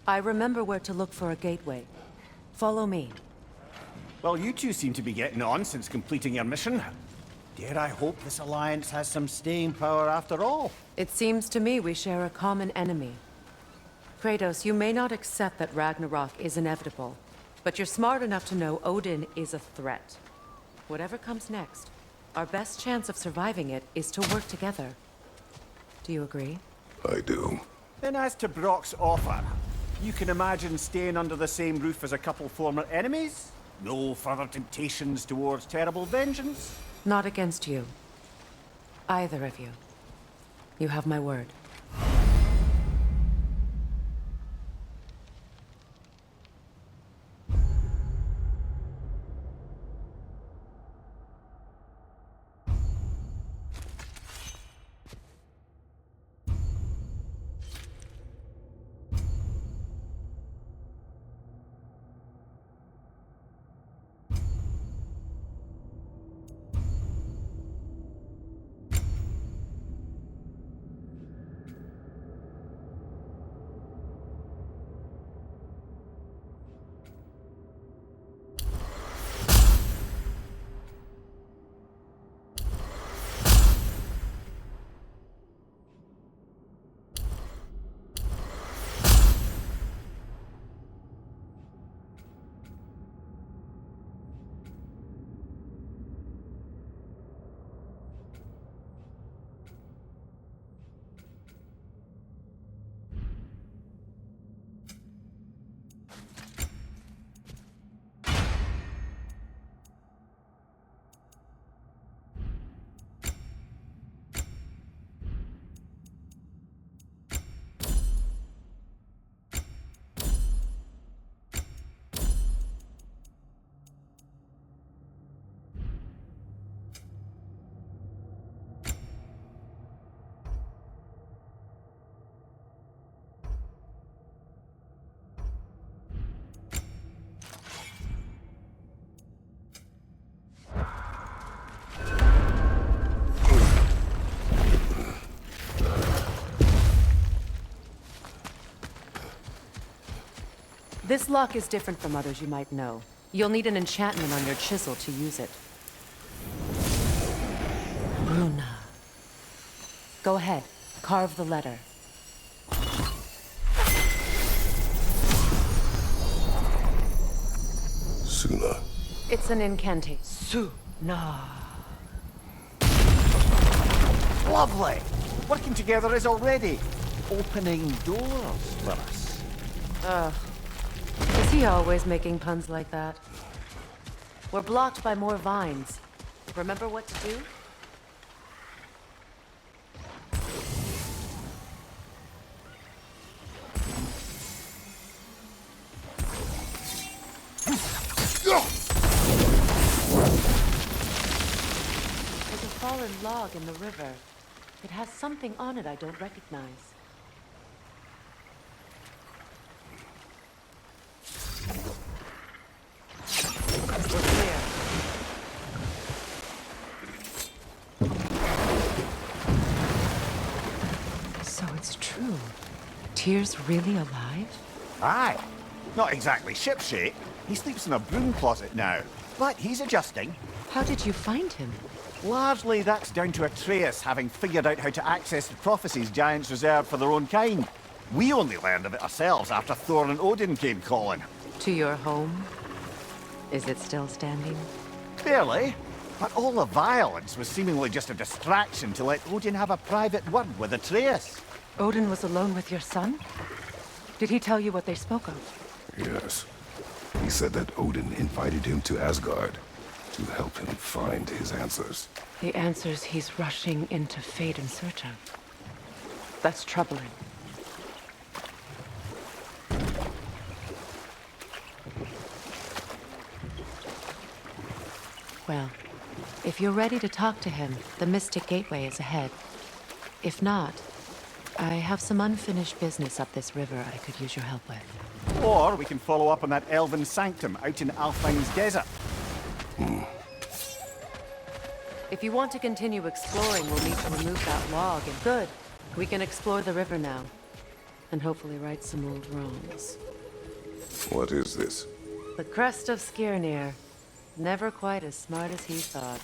I remember where to look for a gateway. Follow me. Well, you two seem to be getting on since completing your mission. Dare I hope this alliance has some staying power after all? It seems to me we share a common enemy. Kratos, you may not accept that Ragnarok is inevitable, but you're smart enough to know Odin is a threat. Whatever comes next, our best chance of surviving it is to work together. Do you agree? I do. Then as to Brock's offer, you can imagine staying under the same roof as a couple former enemies? No further temptations towards terrible vengeance? Not against you. Either of you. You have my word. This lock is different from others you might know. You'll need an enchantment on your chisel to use it. Bruna. Go ahead. Carve the letter. Suna. It's an incantation. Suna. Lovely! Working together is already opening doors for us. Ugh. Is he always making puns like that? We're blocked by more vines. Remember what to do? There's a fallen log in the river. It has something on it I don't recognize. We're clear. So it's true. Tyr's really alive? Aye. Not exactly shipshape. He sleeps in a broom closet now. But he's adjusting. How did you find him? Largely that's down to Atreus having figured out how to access the prophecies giants reserved for their own kind. We only learned of it ourselves after Thor and Odin came calling. To your home? Is it still standing? Barely. But all the violence was seemingly just a distraction to let Odin have a private word with Atreus. Odin was alone with your son? Did he tell you what they spoke of? Yes. He said that Odin invited him to Asgard to help him find his answers. The answers he's rushing into fate in search of. That's troubling. Well, if you're ready to talk to him, the Mystic Gateway is ahead. If not, I have some unfinished business up this river I could use your help with. Or we can follow up on that elven sanctum out in Alfheim's desert. If you want to continue exploring, we'll need to remove that log and... Good. We can explore the river now. and hopefully right some old wrongs. What is this? The crest of Skirnir. Never quite as smart as he thought.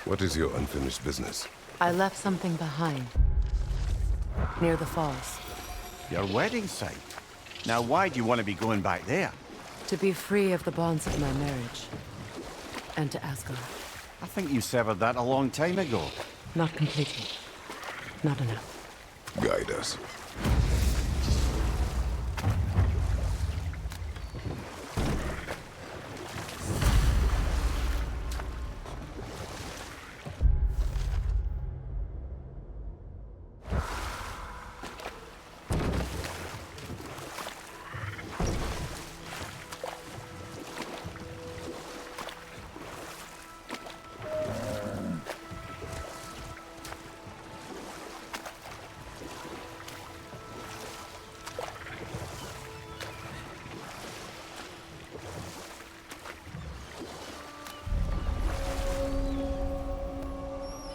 What is your unfinished business? I left something behind. Near the falls. Your wedding site. Now why do you want to be going back there? To be free of the bonds of my marriage. And to Asgard. I think you severed that a long time ago. Not completely. Not enough. Guide us.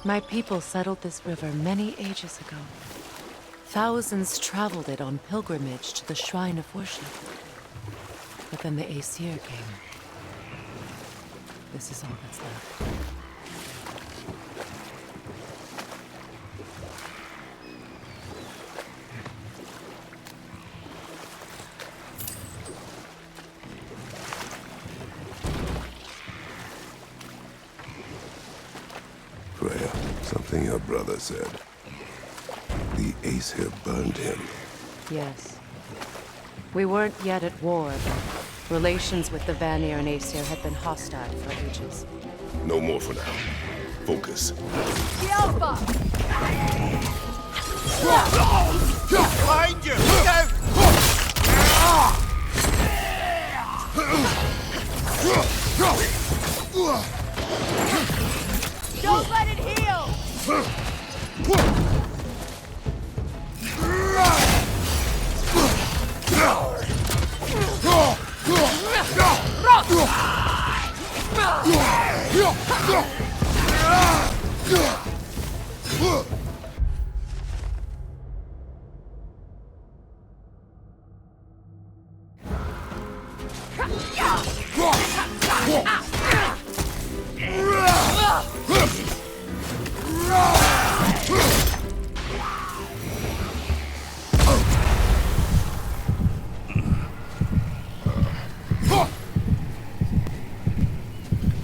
My people settled this river many ages ago. Thousands traveled it on pilgrimage to the shrine of worship. But then the Aesir came. This is all that's left. Freya, something your brother said. The Aesir burned him. Yes. We weren't yet at war, but relations with the Vanir and Aesir had been hostile for ages. No more for now. Focus. Behind you! Look out! Don't let it heal!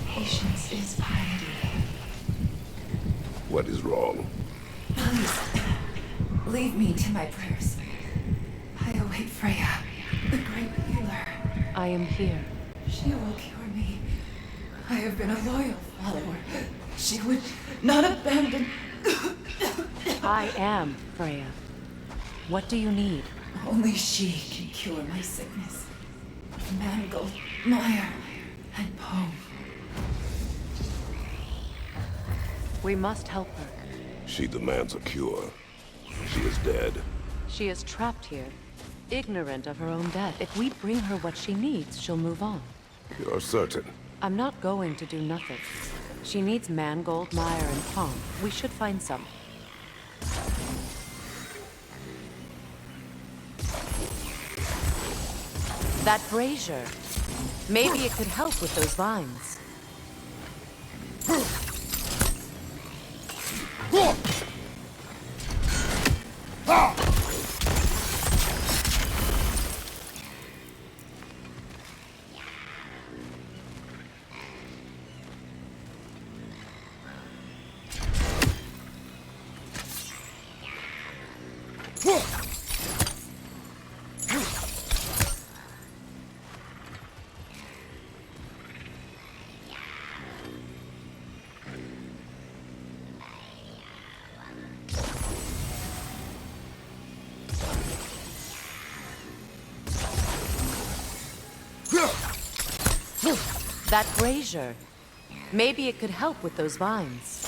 Patience is piety. What is wrong? Please, leave me to my prayers. I await Freya, the great healer. I am here. She will cure me. I have been a loyal follower. She would not abandon. I am Freya. What do you need? Only she can cure my sickness. Mangle, mire, and poem. We must help her. She demands a cure. She is dead. She is trapped here, ignorant of her own death. If we bring her what she needs, she'll move on. You're certain? I'm not going to do nothing. She needs mangold, mire, and palm. We should find some. That brazier. Maybe it could help with those vines. That brazier. Maybe it could help with those vines.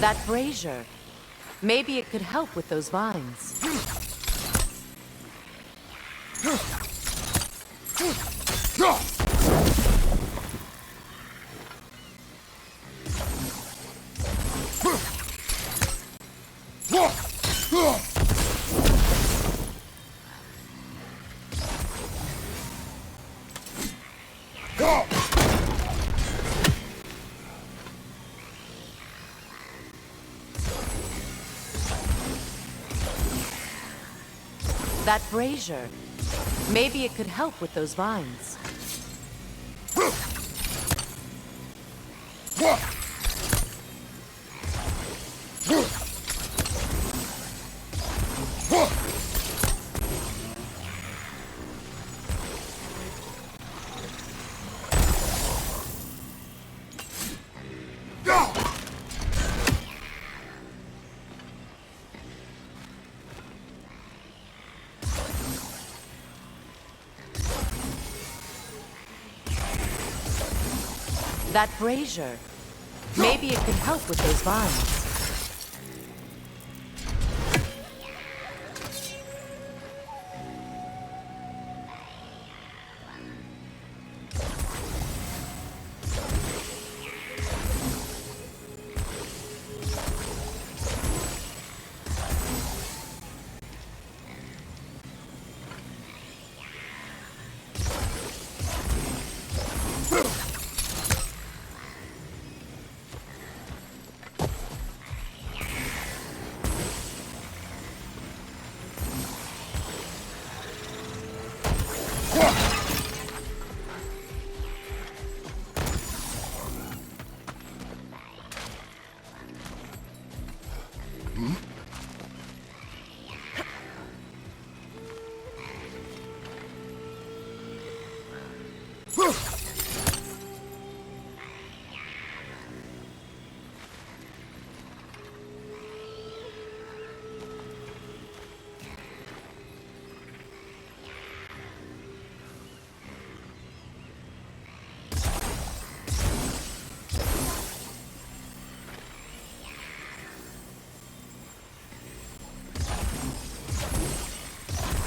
That brazier. Maybe it could help with those vines. That brazier. Maybe it could help with those vines. That brazier. Maybe it could help with those vines.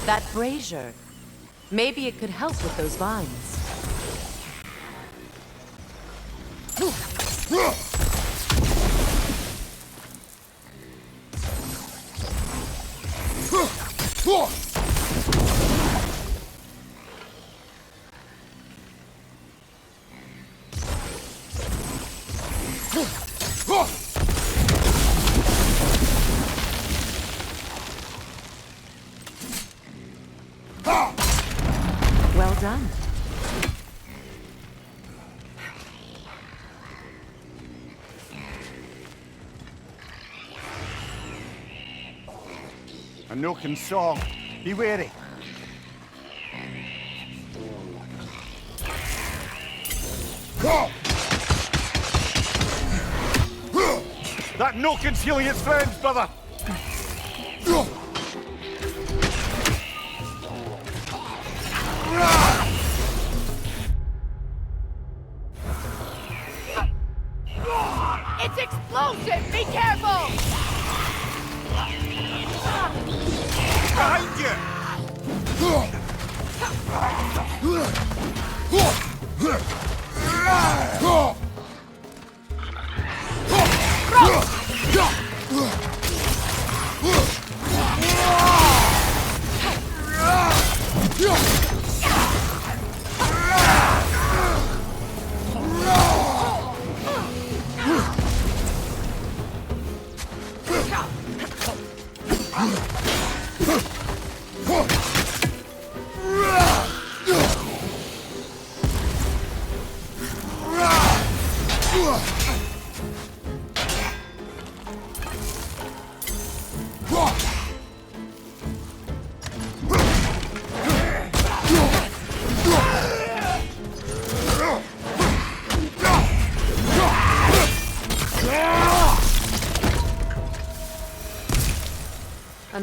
That brazier. Maybe it could help with those vines. Well done. A Noken song. Be wary. That Noken's healing its friends, brother! It's explosive! Be careful! Behind you!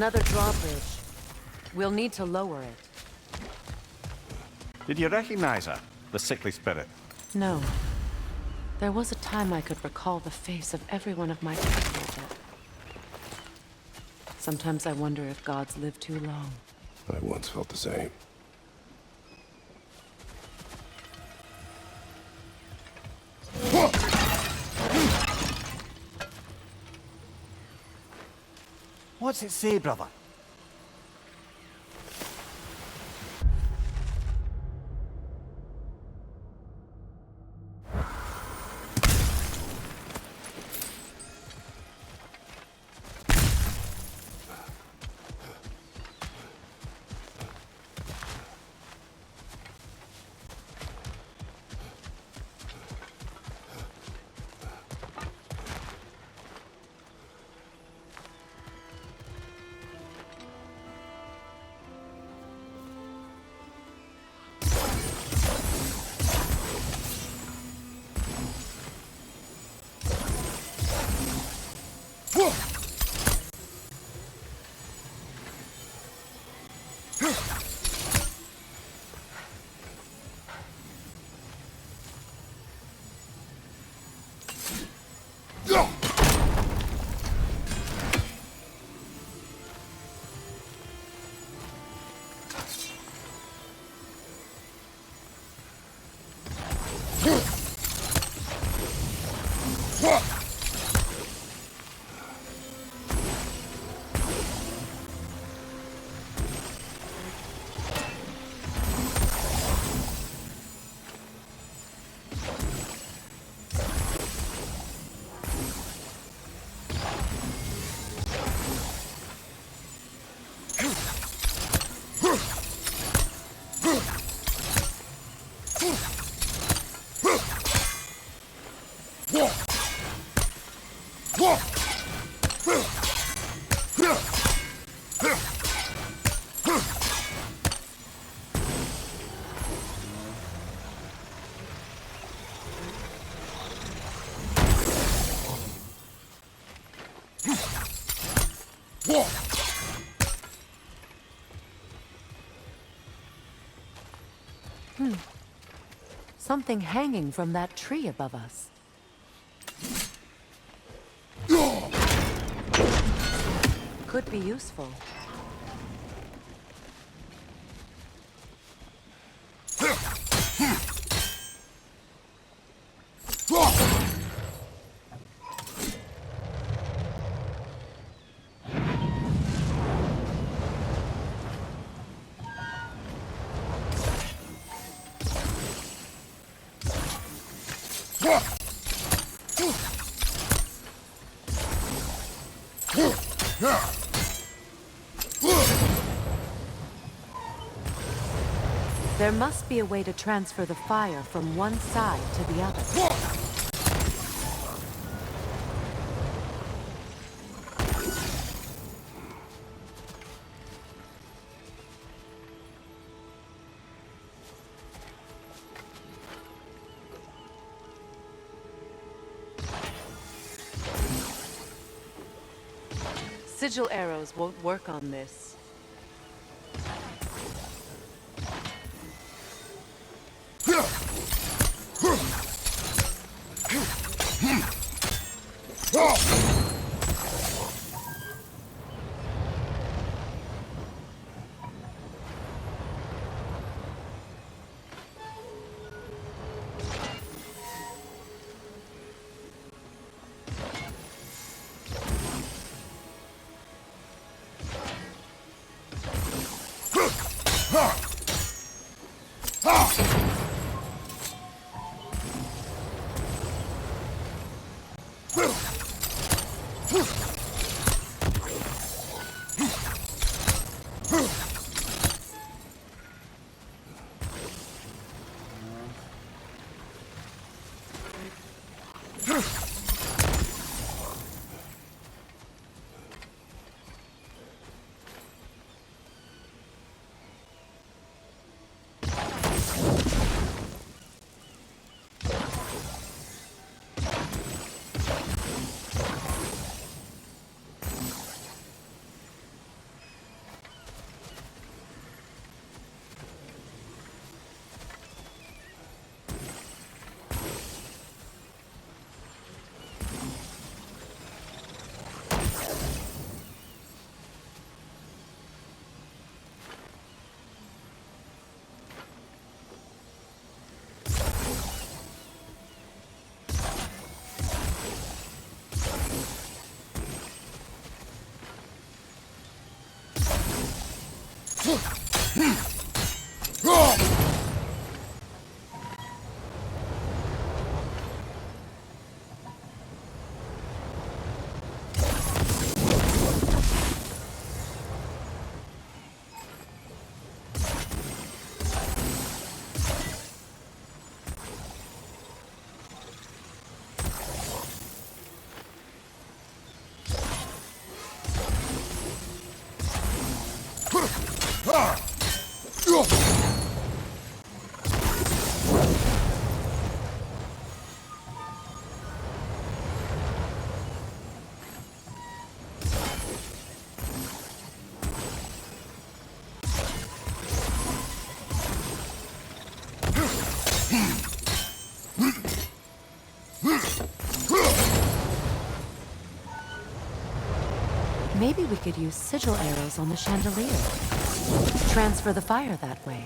Another drawbridge. We'll need to lower it. Did you recognize her? The sickly spirit? No. There was a time I could recall the face of every one of my people, but... Sometimes I wonder if gods live too long. I once felt the same. What's it say, brother? Something hanging from that tree above us. Could be useful. There must be a way to transfer the fire from one side to the other. Sigil arrows won't work on this. Maybe we could use sigil arrows on the chandelier. Transfer the fire that way.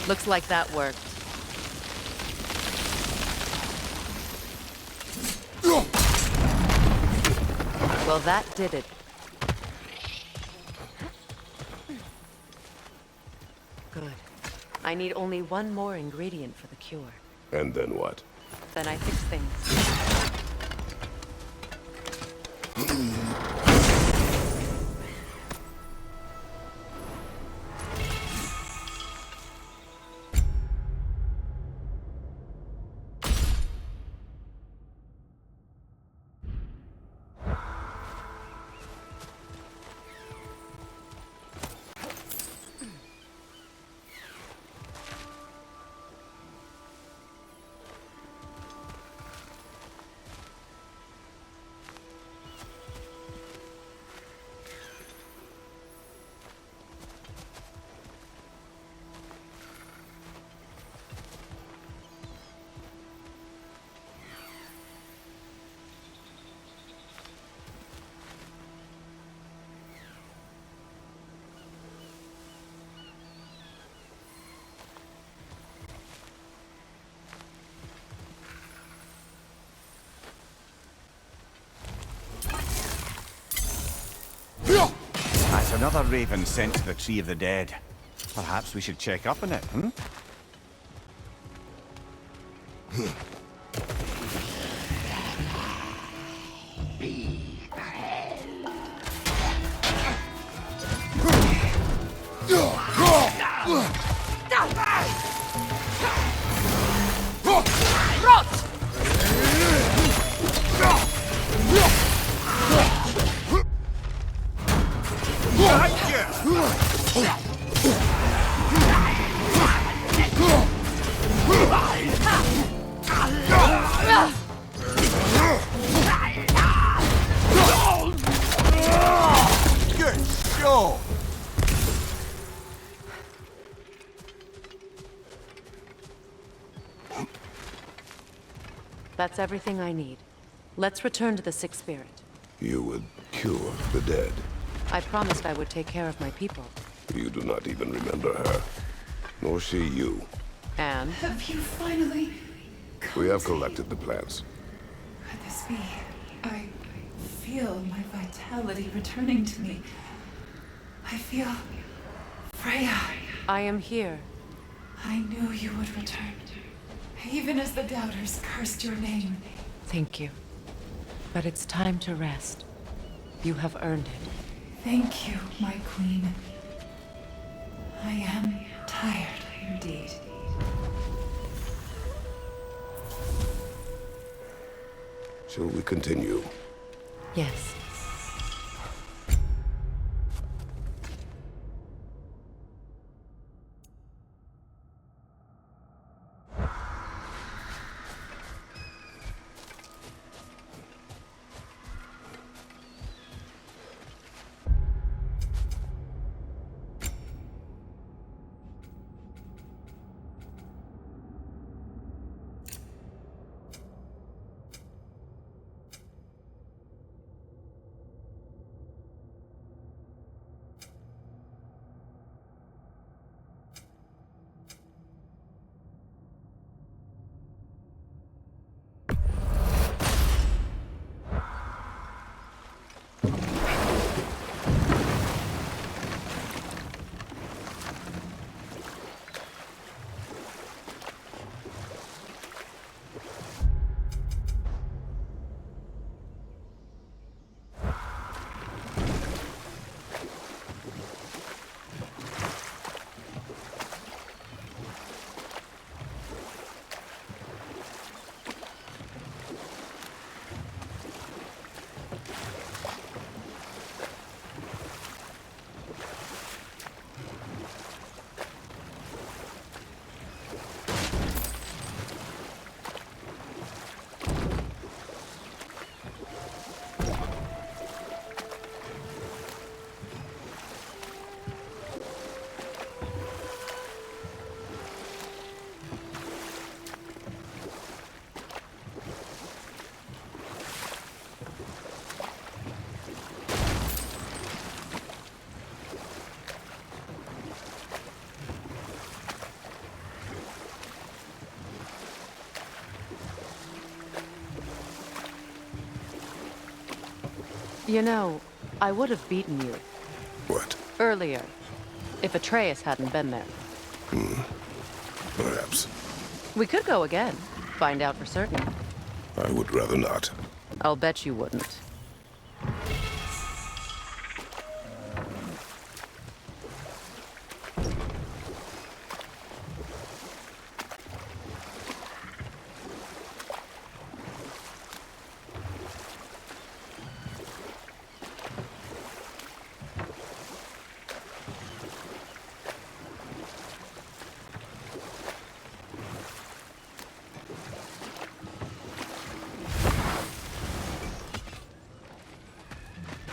Looks like that worked. Well, that did it. Good. I need only one more ingredient for the cure. And then what? Then I fix things. That's another raven sent to the Tree of the Dead. Perhaps we should check up on it, hmm? Good show! That's everything I need. Let's return to the Sick Spirit. You would cure the dead. I promised I would take care of my people. You do not even remember her. Nor she you. And? Have you finally come We have to- collected the plants. Could this be? I feel my vitality returning to me. I feel... Freya. I am here. I knew you would return. Even as the doubters cursed your name. Thank you. But it's time to rest. You have earned it. Thank you, my queen. I am tired indeed. Shall we continue? Yes. You know, I would have beaten you What? earlier if Atreus hadn't been there. Perhaps. We could go again, find out for certain. I would rather not. I'll bet you wouldn't.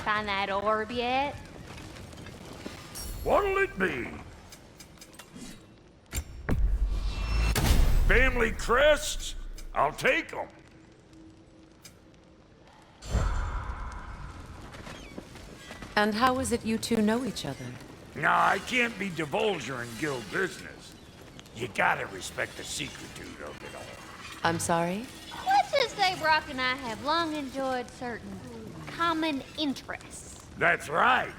Find that orb yet? What'll it be? Family crests? I'll take them. And how is it you two know each other? Nah, I can't be divulging guild business. You gotta respect the secretude of it all. I'm sorry? Let's just say Brock and I have long enjoyed certain common interests. That's right.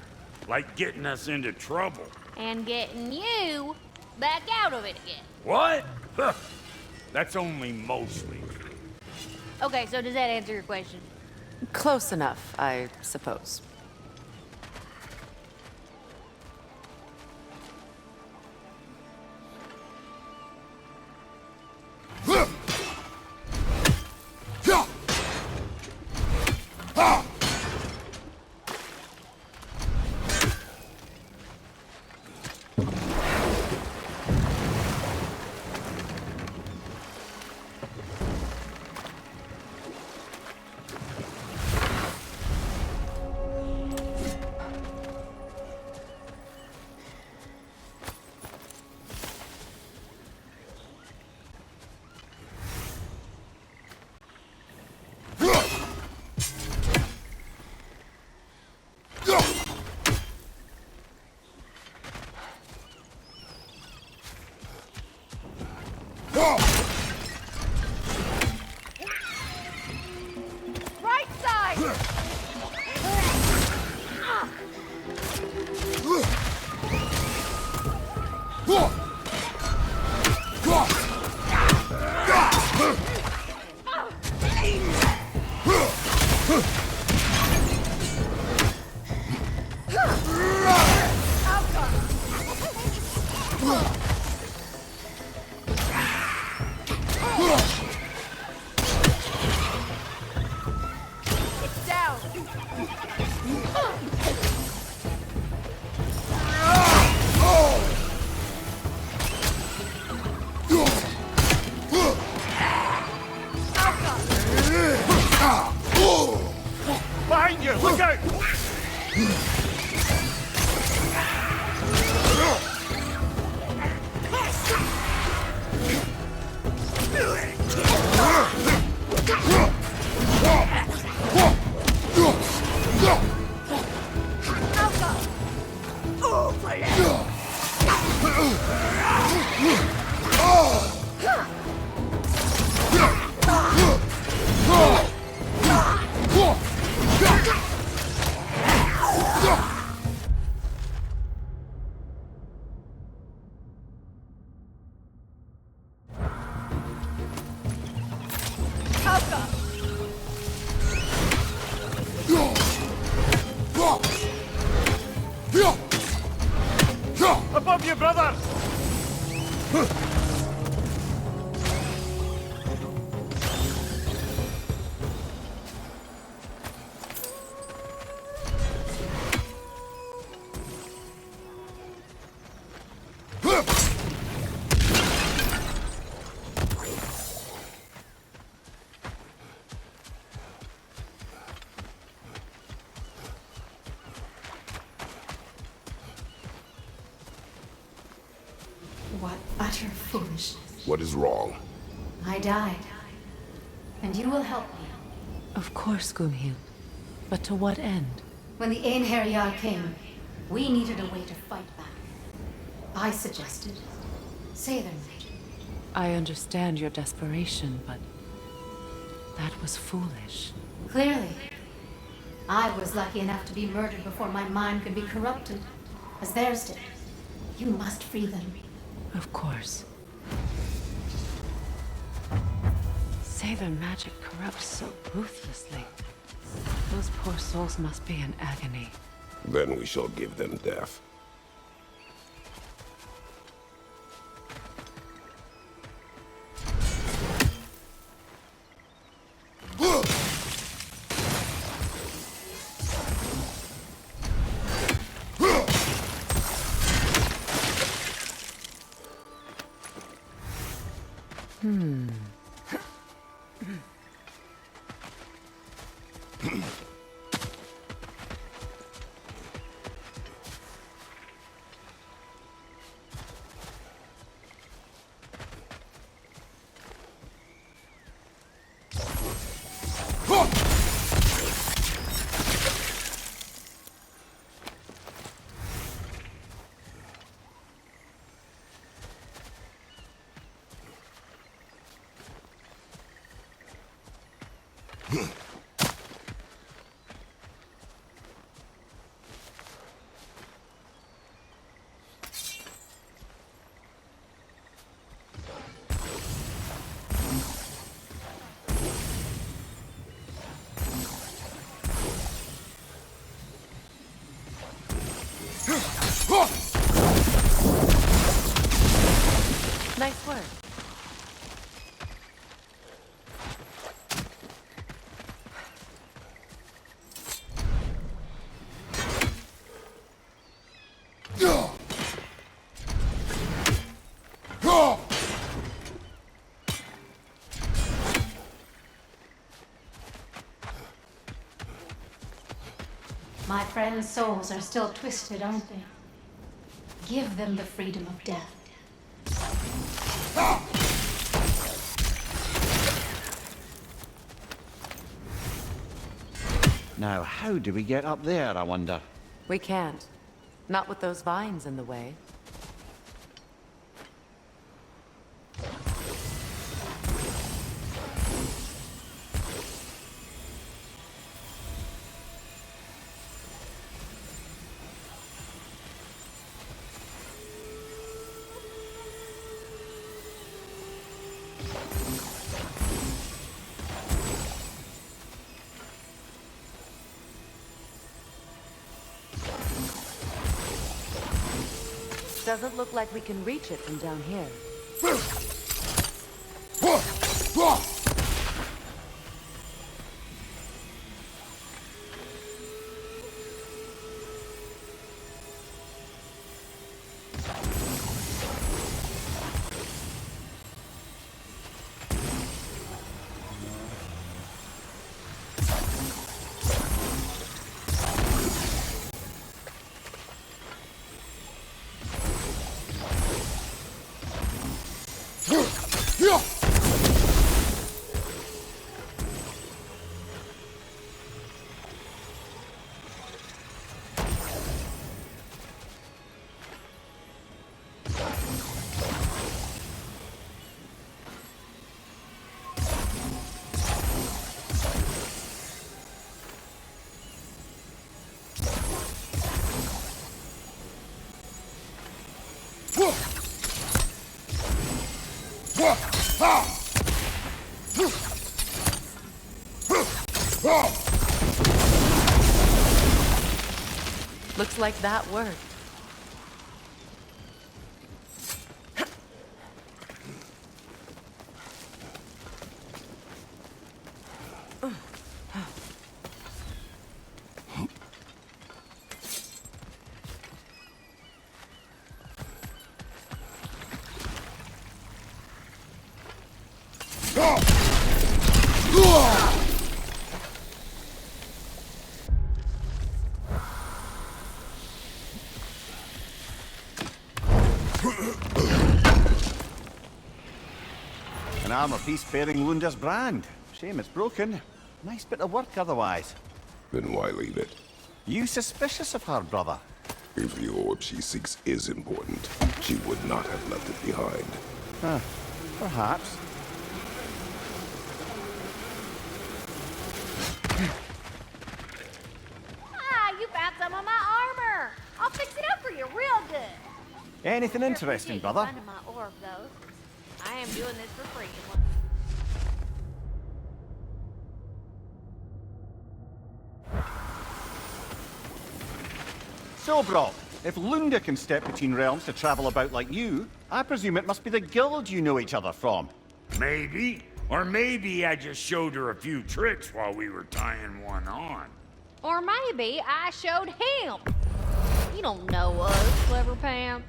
Like getting us into trouble. And getting you back out of it again. What? Huh. That's only mostly true. Okay, so does that answer your question? Close enough, I suppose. Right side! It's down! Behind you! Look out! Above you, brother! What utter foolishness. What is wrong? I died. And you will help me. Of course, Gunhild. But to what end? When the Einherjar came, we needed a way to fight back. I suggested say their magic. I understand your desperation, but that was foolish. Clearly, I was lucky enough to be murdered before my mind could be corrupted, as theirs did. You must free them. Of course. Say their magic corrupts so ruthlessly. Those poor souls must be in agony. Then we shall give them death. Nice work. My friends' souls are still twisted, aren't they? Give them the freedom of death. Now, how do we get up there, I wonder? We can't. Not with those vines in the way. Doesn't look like we can reach it from down here. Looks like that worked. An armor piece bearing Lunda's brand. Shame it's broken. Nice bit of work otherwise. Then why leave it? You suspicious of her, brother? If the orb she seeks is important, she would not have left it behind. Perhaps. Anything interesting, Appreciate you brother? finding my orb, though. I am doing this for free. So, Brock, if Lunda can step between realms to travel about like you, I presume it must be the guild you know each other from. Maybe. Or maybe I just showed her a few tricks while we were tying one on. Or maybe I showed him. You don't know us, Clever Pants.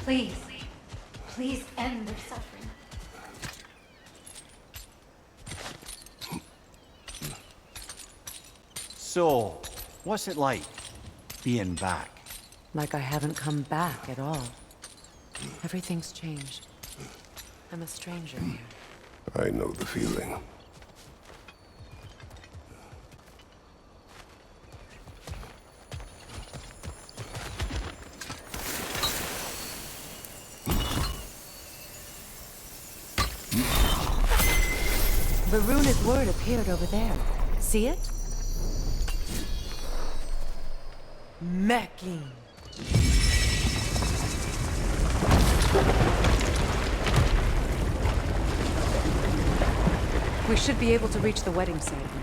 Please, please end their suffering. So, what's it like, being back? Like I haven't come back at all. Everything's changed. I'm a stranger here. I know the feeling. The runic word appeared over there. See it? Mecking. We should be able to reach the wedding site now.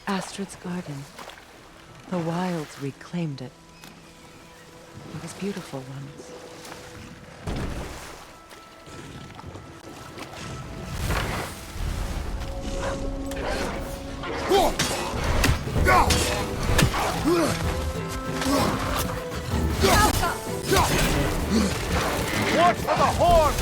Astrid's garden. The wilds reclaimed it. It was beautiful once. Watch for the horn!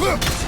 Huh!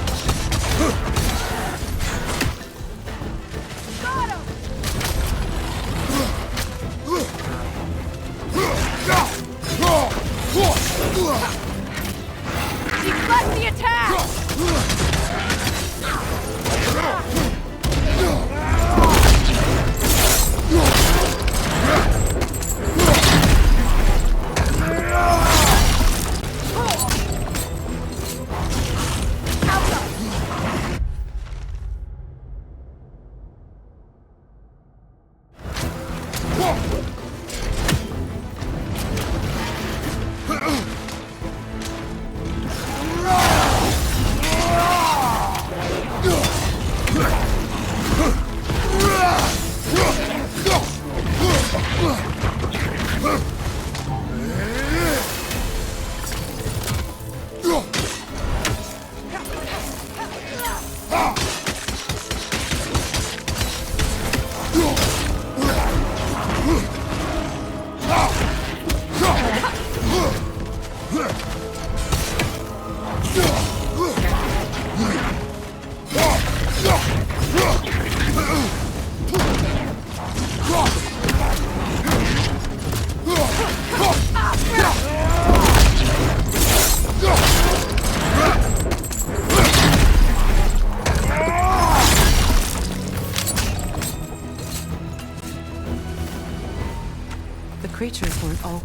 The creatures weren't all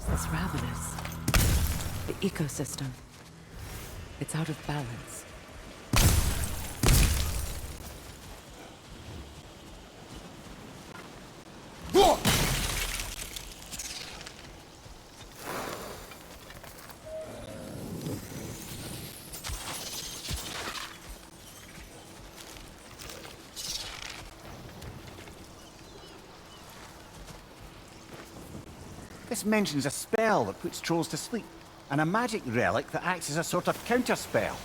this ravenous. The ecosystem. It's out of balance. This mentions a spell that puts trolls to sleep, and a magic relic that acts as a sort of counterspell.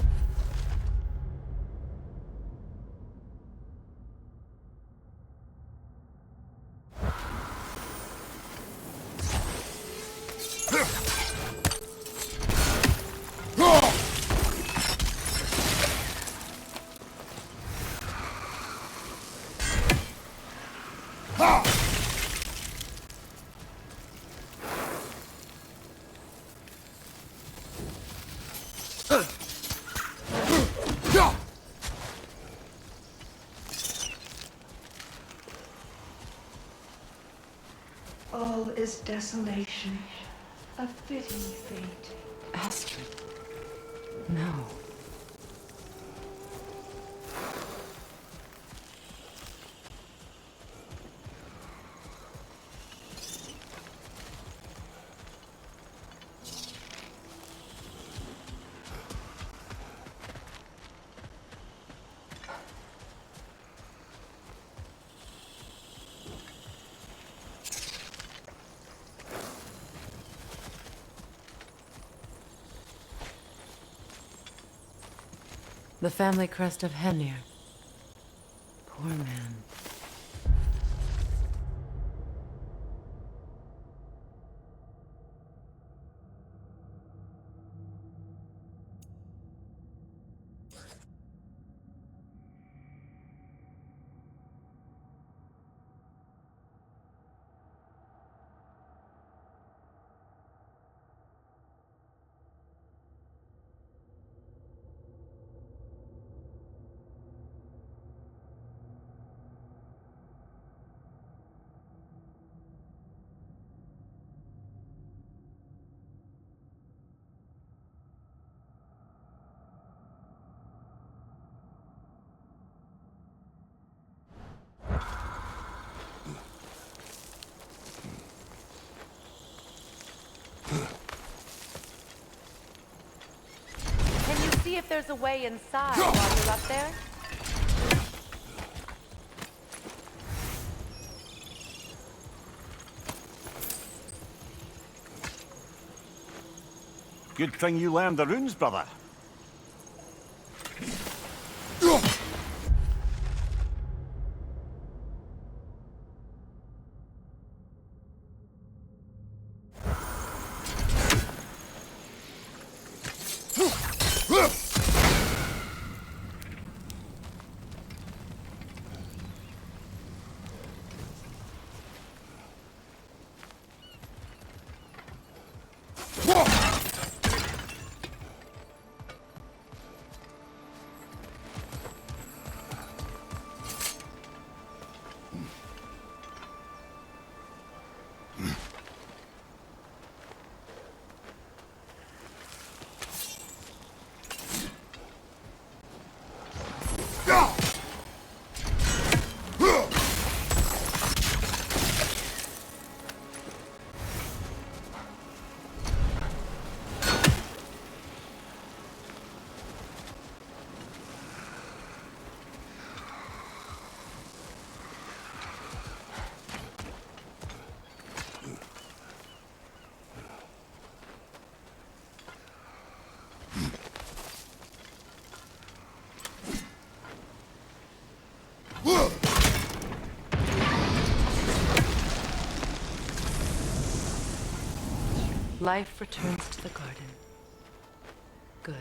All is desolation, a fitting fate. Astrid. No. The family crest of Henir. Poor man. Can you see if there's a way inside while you're up there? Good thing you learned the runes, brother. Life returns to the garden. Good.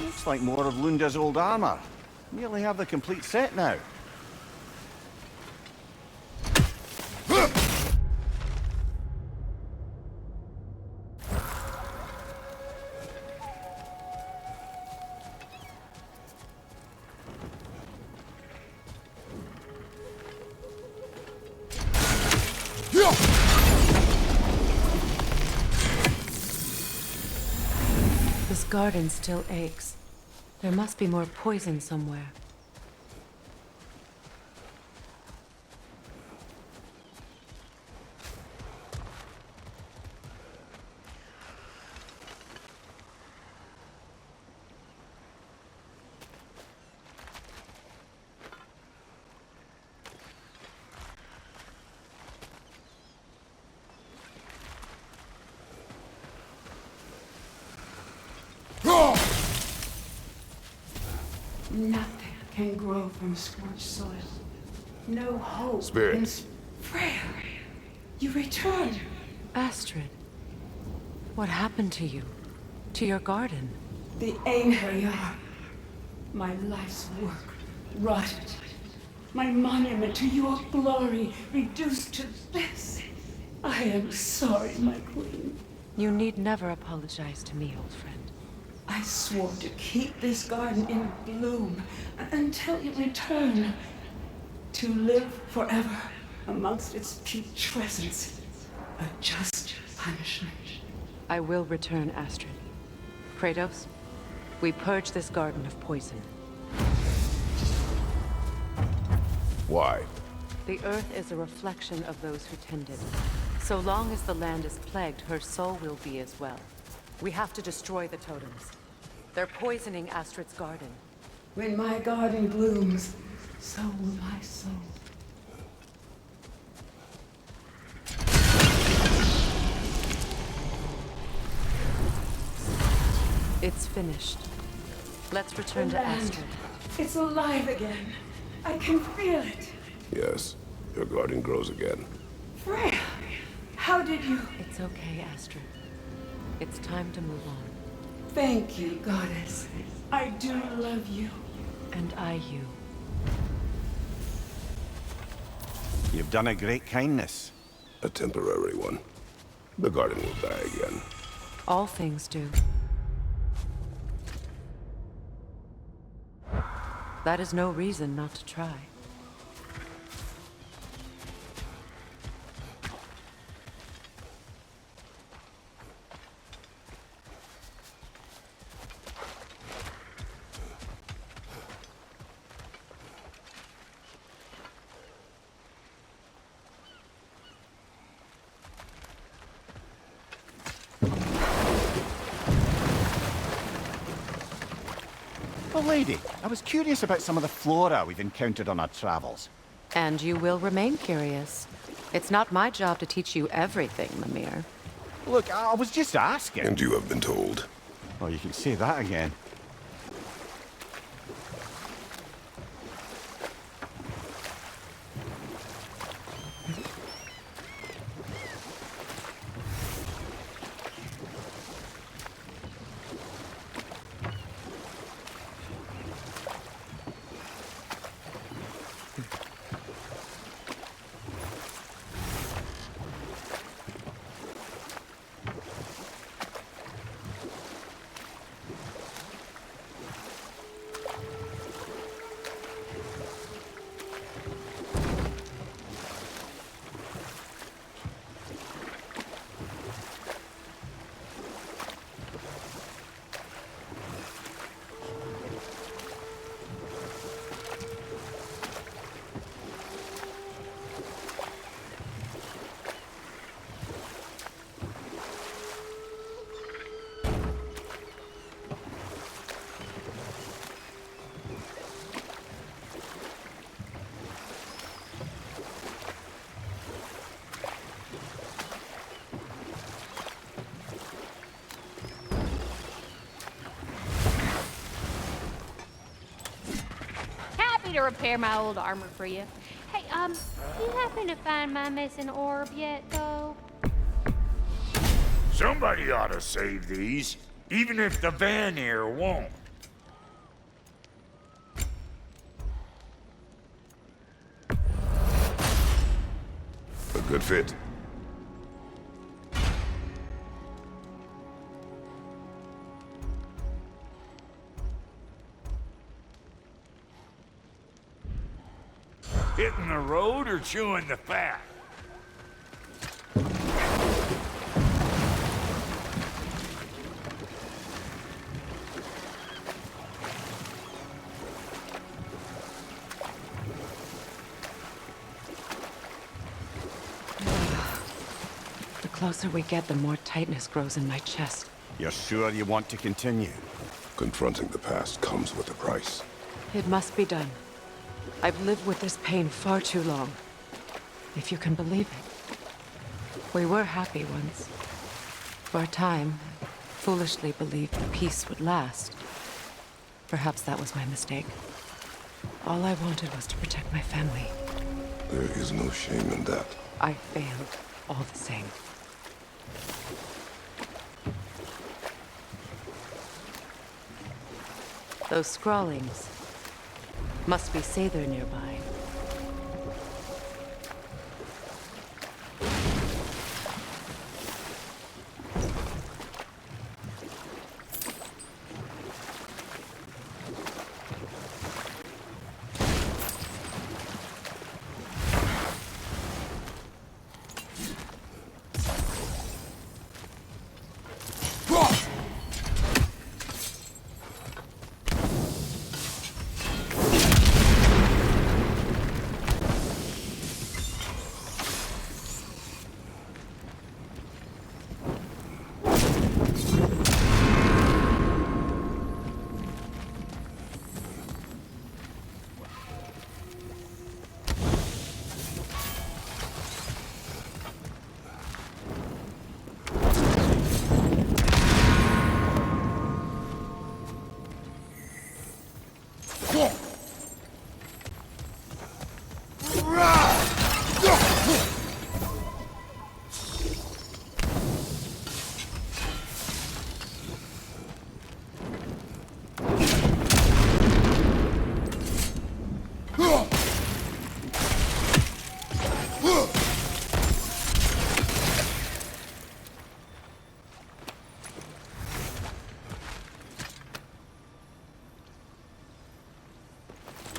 Looks like more of Lunda's old armor. Nearly have the complete set now. This garden still aches. There must be more poison somewhere. Nothing can grow from scorched soil. No hope. Spirit. Freya, you returned. Astrid, what happened to you? To your garden? The anger, my life's work rotted. My monument to your glory reduced to this. I am sorry, my queen. You need never apologize to me, old friend. I swore to keep this garden in bloom until you return. To live forever amongst its putrescence. A just punishment. I will return, Astrid. Kratos, we purge this garden of poison. Why? The earth is a reflection of those who tend it. So long as the land is plagued, her soul will be as well. We have to destroy the totems. They're poisoning Astrid's garden. When my garden blooms, so will my soul. It's finished. Let's return to Astrid. It's alive again. I can feel it. Yes, your garden grows again. Freya, how did you... It's okay, Astrid. It's time to move on. Thank you, goddess. I do love you. And I you. You've done a great kindness. A temporary one. The garden will die again. All things do. That is no reason not to try. Oh, lady, I was curious about some of the flora we've encountered on our travels. And you will remain curious. It's not my job to teach you everything, Mimir. Look, I was just asking. And you have been told. Well, you can say that again. to repair my old armor for you. Hey, you happen to find my missing orb yet, though? Somebody ought to save these, even if the Vanir won't. A good fit. Hitting the road or chewing the fat? The closer we get, the more tightness grows in my chest. You're sure you want to continue? Confronting the past comes with a price. It must be done. I've lived with this pain far too long. If you can believe it. We were happy once. For a time, foolishly believed peace would last. Perhaps that was my mistake. All I wanted was to protect my family. There is no shame in that. I failed, all the same. Those scrawlings must be Sather nearby.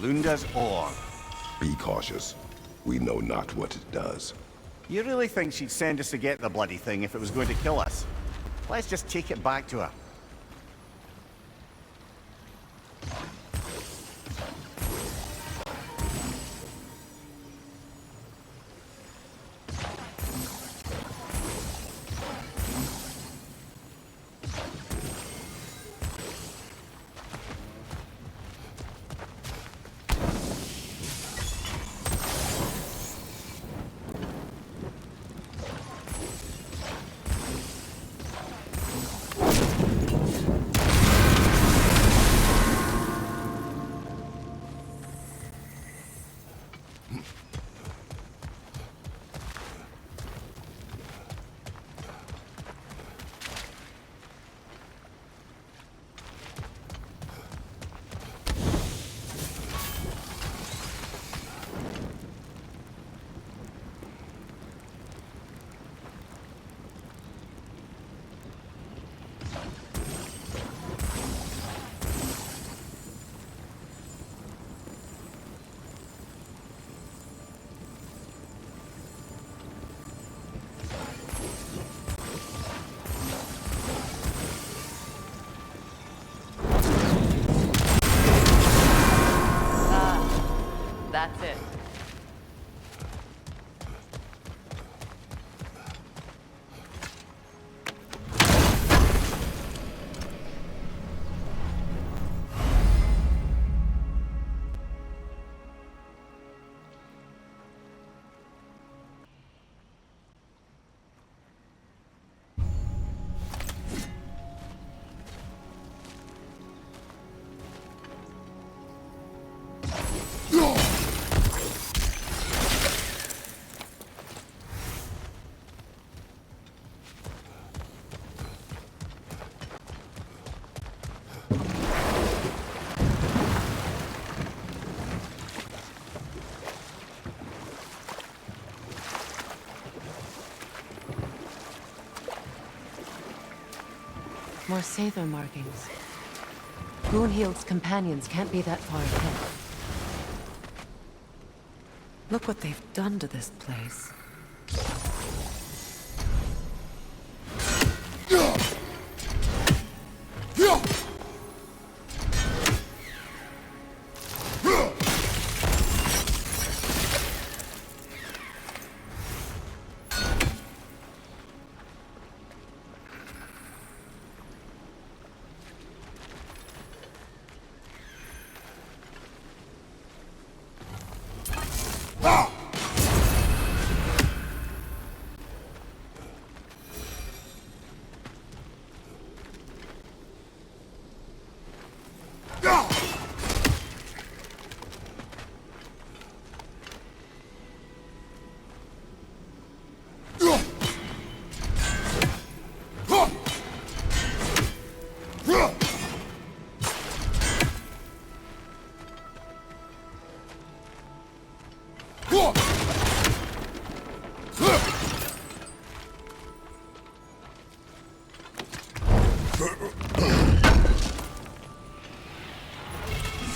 Lunda's ore. Be cautious. We know not what it does. You really think she'd send us to get the bloody thing if it was going to kill us? Let's just take it back to her. More Sather markings. Gunhild's companions can't be that far ahead. Look what they've done to this place.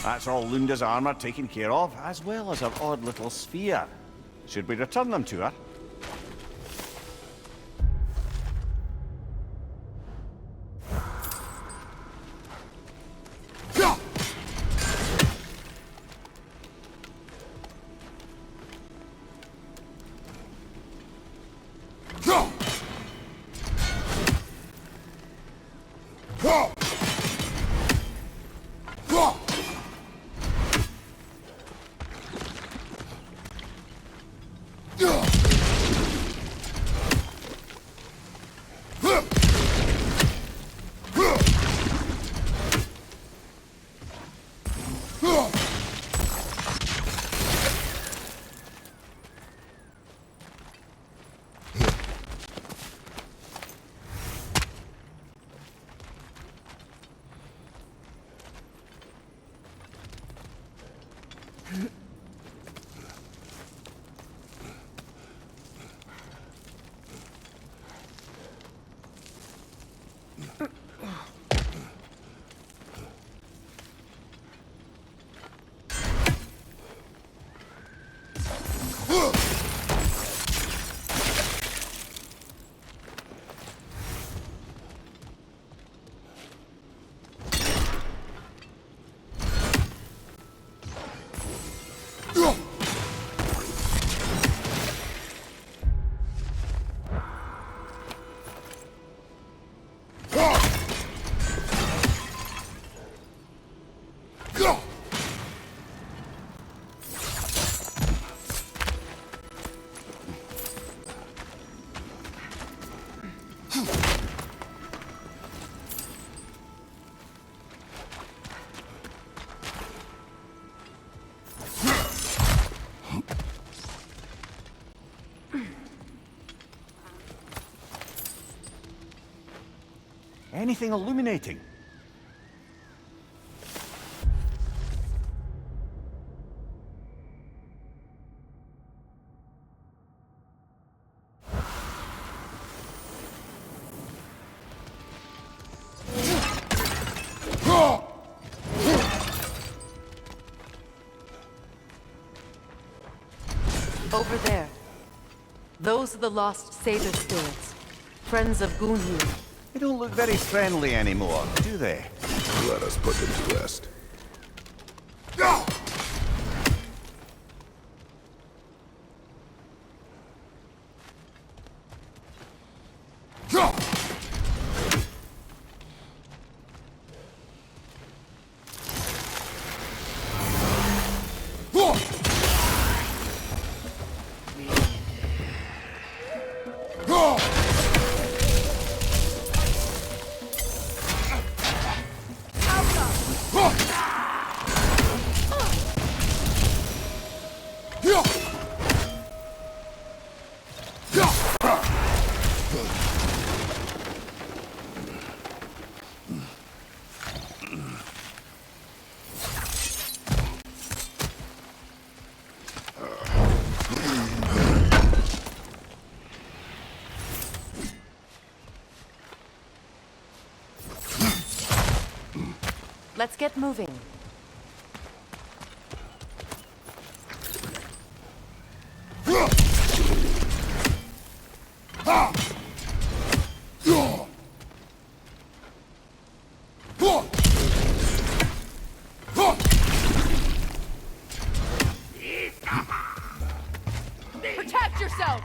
That's all Lunda's armor taken care of, as well as her odd little sphere. Should we return them to her? Anything illuminating? Over there. Those are the lost Sather spirits. Friends of Gunhild. They don't look very friendly anymore, do they? Let us put them to rest. Let's get moving. Protect yourself!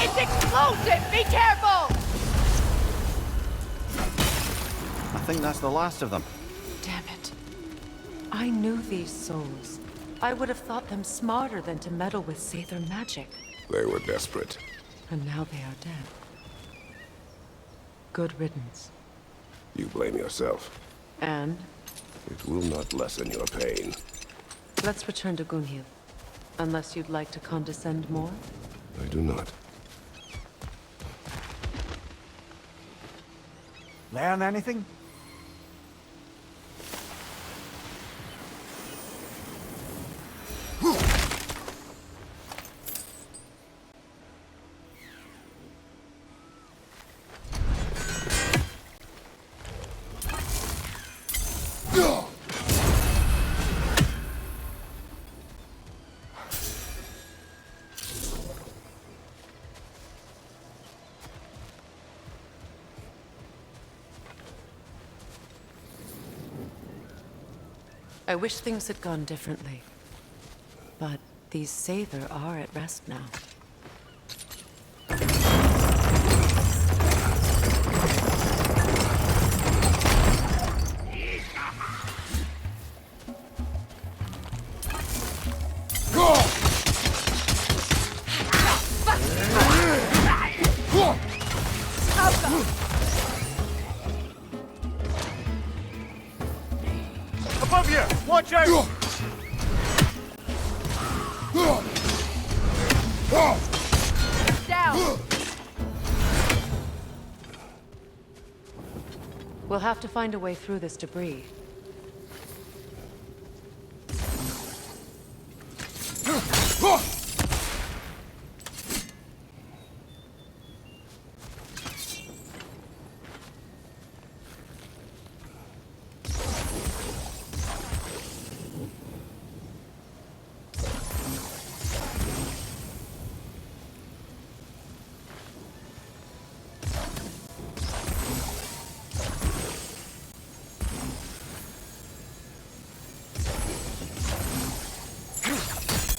It's explosive! Be careful! I think that's the last of them. Damn it. I knew these souls. I would have thought them smarter than to meddle with Sather magic. They were desperate. And now they are dead. Good riddance. You blame yourself. And It will not lessen your pain. let's return to Gunhild. Unless you'd like to condescend more? I do not. Learn anything? I wish things had gone differently. But these Sather are at rest now. Above you! Watch out! Down! We'll have to find a way through this debris.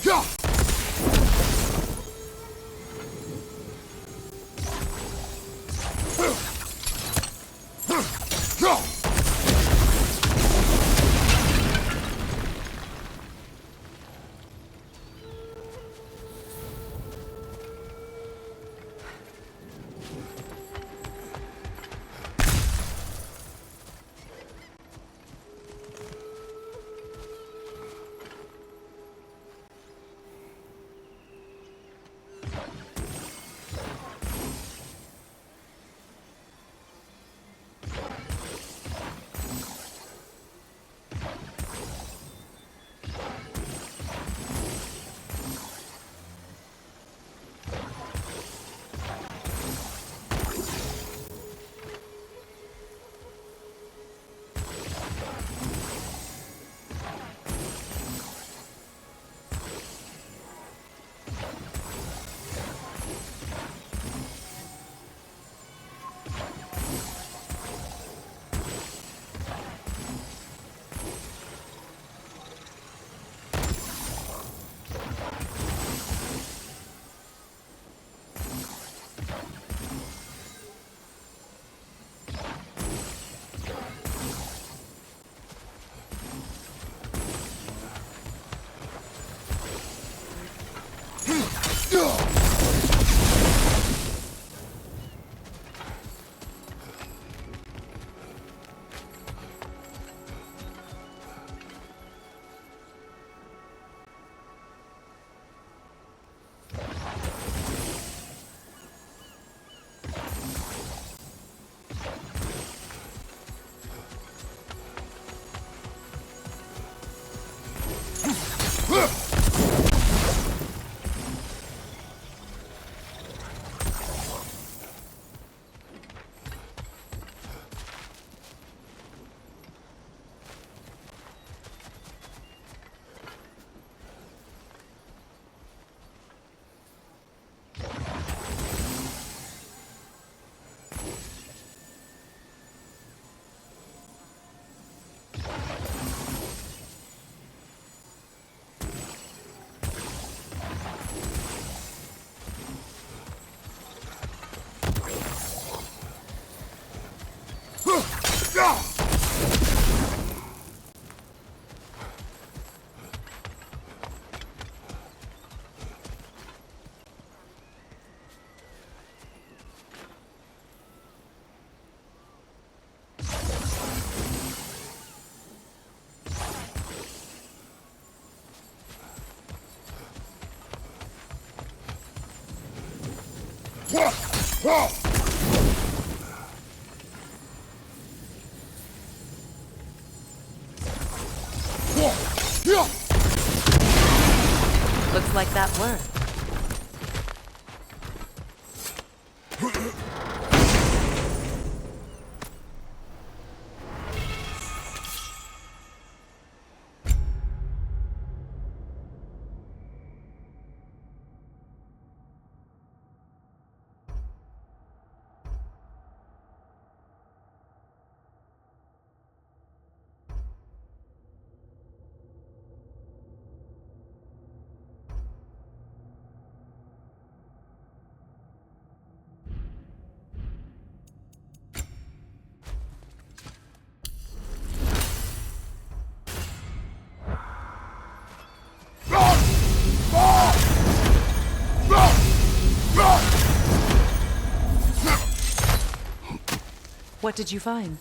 Yeah! Looks like that worked. What did you find?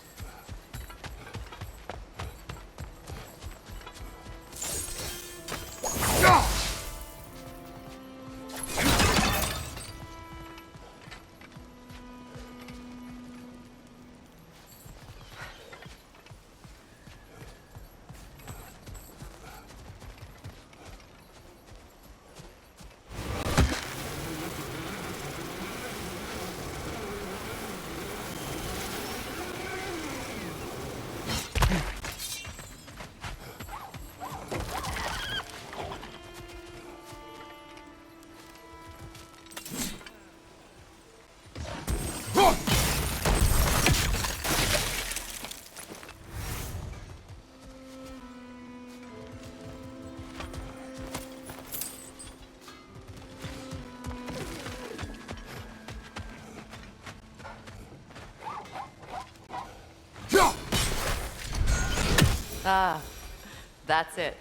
Ah, that's it.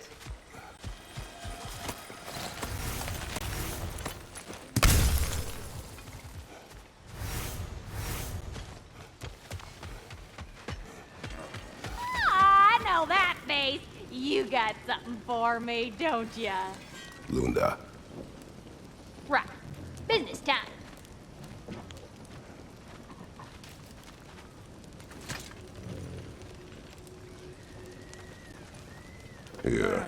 I know that face. You got something for me, don't ya? Lunda. Right. Business time. Here.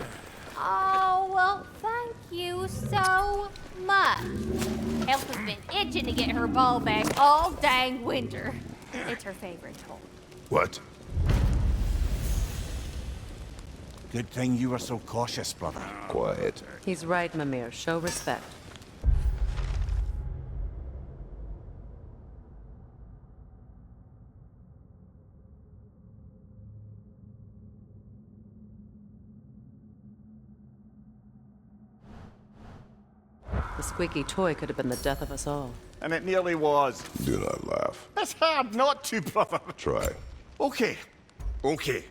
Oh, well, thank you so much. Elf has been itching to get her ball back all dang winter. It's her favorite toy. What? Good thing you were so cautious, brother. Quiet. He's right, Mimir. Show respect. The squeaky toy could have been the death of us all. And it nearly was. Do not laugh. It's hard not to, brother. Try. Okay. Okay.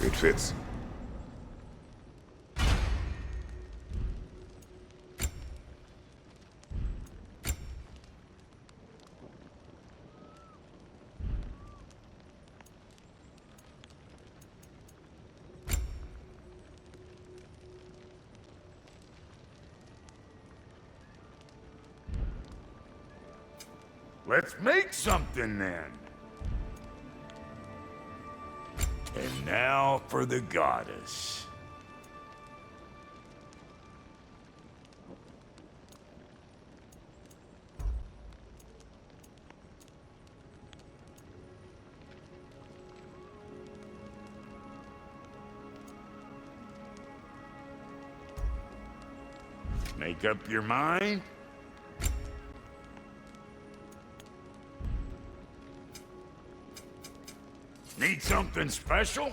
It fits. Let's make something then. And now for the goddess. Make up your mind? Need something special?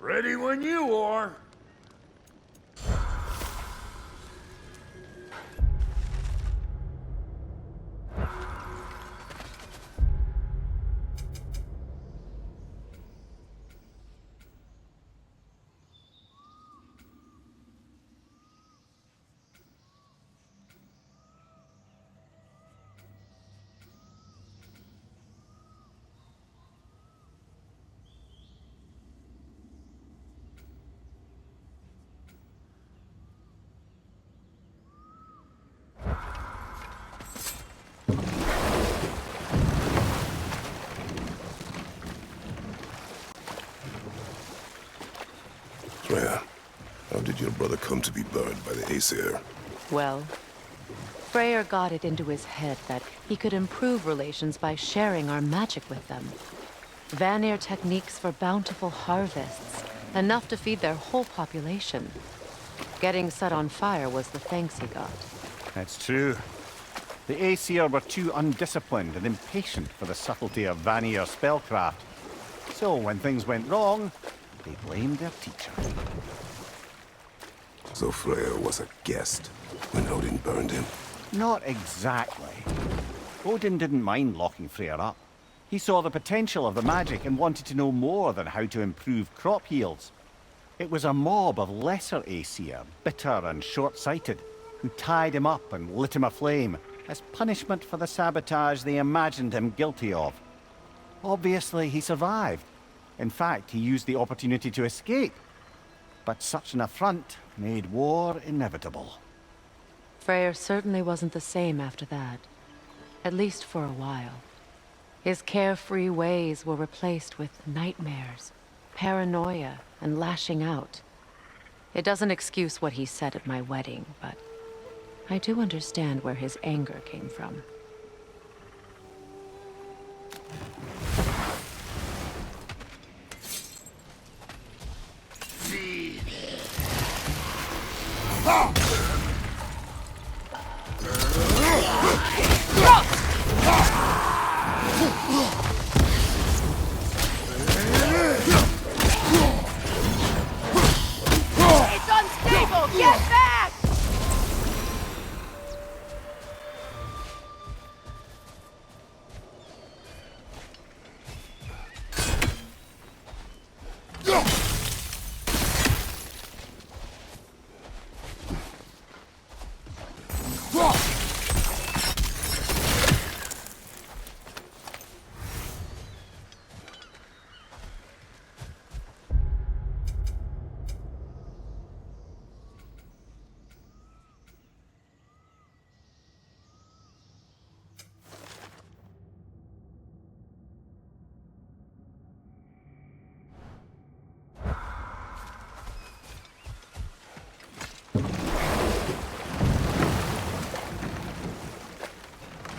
Ready when you are. Freya, how did your brother come to be burned by the Aesir? Well, Freyr got it into his head that he could improve relations by sharing our magic with them. Vanir techniques for bountiful harvests, enough to feed their whole population. Getting set on fire was the thanks he got. That's true. The Aesir were too undisciplined and impatient for the subtlety of Vanir spellcraft. So when things went wrong, they blamed their teacher. So Freya was a guest when Odin burned him? Not exactly. Odin didn't mind locking Freya up. He saw the potential of the magic and wanted to know more than how to improve crop yields. It was a mob of lesser Aesir, bitter and short-sighted, who tied him up and lit him aflame as punishment for the sabotage they imagined him guilty of. Obviously, he survived. In fact, he used the opportunity to escape. But such an affront made war inevitable. Freyr certainly wasn't the same after that. At least for a while. His carefree ways were replaced with nightmares, paranoia, and lashing out. It doesn't excuse what he said at my wedding, but I do understand where his anger came from. It's unstable! Get back!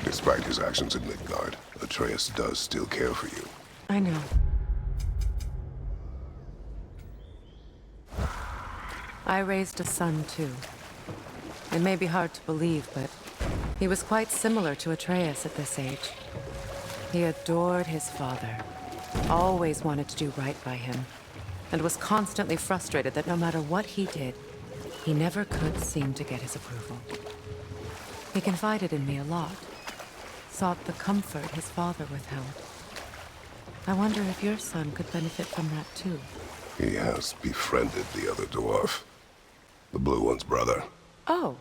Despite his actions in Midgard, Atreus does still care for you. I know. I raised a son, too. It may be hard to believe, but he was quite similar to Atreus at this age. He adored his father, always wanted to do right by him, and was constantly frustrated that no matter what he did, he never could seem to get his approval. He confided in me a lot, sought the comfort his father withheld. I wonder if your son could benefit from that too. He has befriended the other dwarf. The blue one's brother. Oh.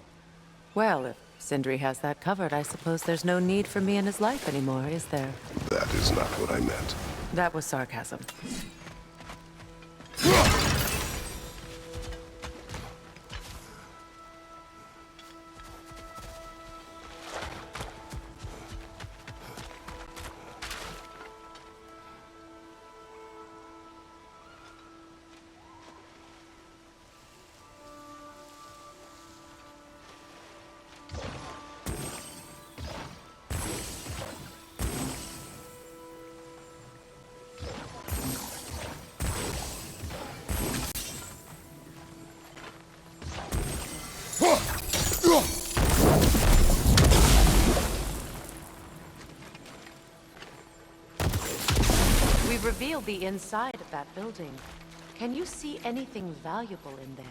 Well, if Sindri has that covered, I suppose there's no need for me in his life anymore, is there? That is not what I meant. That was sarcasm. We've revealed the inside of that building. Can you see anything valuable in there?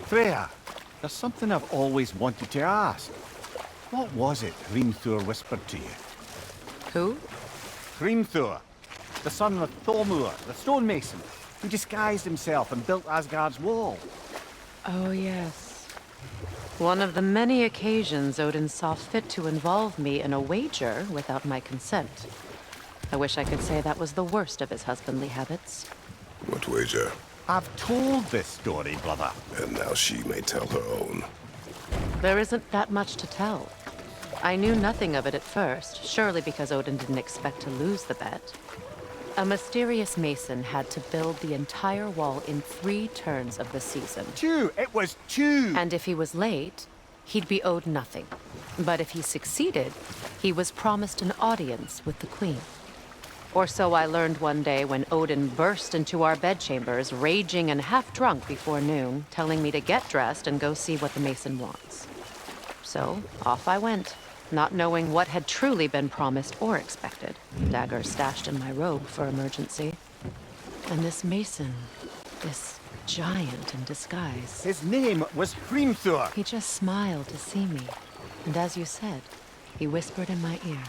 Freya, there's something I've always wanted to ask. What was it Hrimthur whispered to you? Who? Hrimthur, the son of Thormur, the stonemason, who disguised himself and built Asgard's wall. Oh, yes. One of the many occasions Odin saw fit to involve me in a wager without my consent. I wish I could say that was the worst of his husbandly habits. What wager? I've told this story, brother. And now she may tell her own. There isn't that much to tell. I knew nothing of it at first, surely because Odin didn't expect to lose the bet. A mysterious mason had to build the entire wall in 3 turns of the season. 2! It was 2! And if he was late, he'd be owed nothing. But if he succeeded, he was promised an audience with the queen. Or so I learned one day when Odin burst into our bedchambers, raging and half-drunk before noon, telling me to get dressed and go see what the mason wants. So, off I went, not knowing what had truly been promised or expected. Dagger stashed in my robe for emergency. And this mason, this giant in disguise. His name was Hrimthur. He just smiled to see me. And as you said, he whispered in my ear.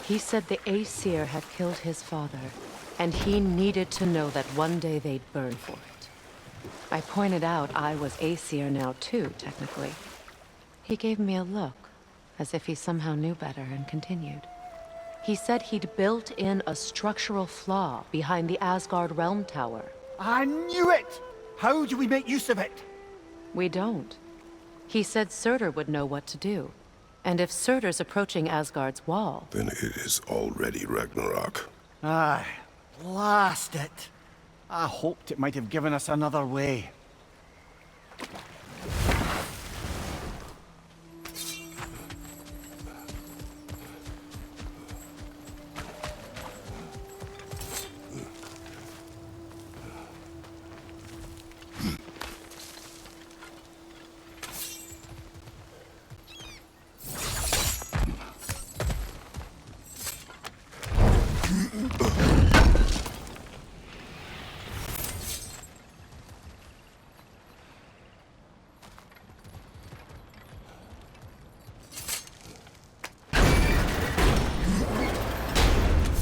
He said the Aesir had killed his father, and he needed to know that one day they'd burn for it. I pointed out I was Aesir now too, technically. He gave me a look, as if he somehow knew better, and continued. He said he'd built in a structural flaw behind the Asgard Realm Tower, I knew it! How do we make use of it? We don't. He said Surtur would know what to do. And if Surtur's approaching Asgard's wall... Then it is already Ragnarok. Aye, blast it. I hoped it might have given us another way.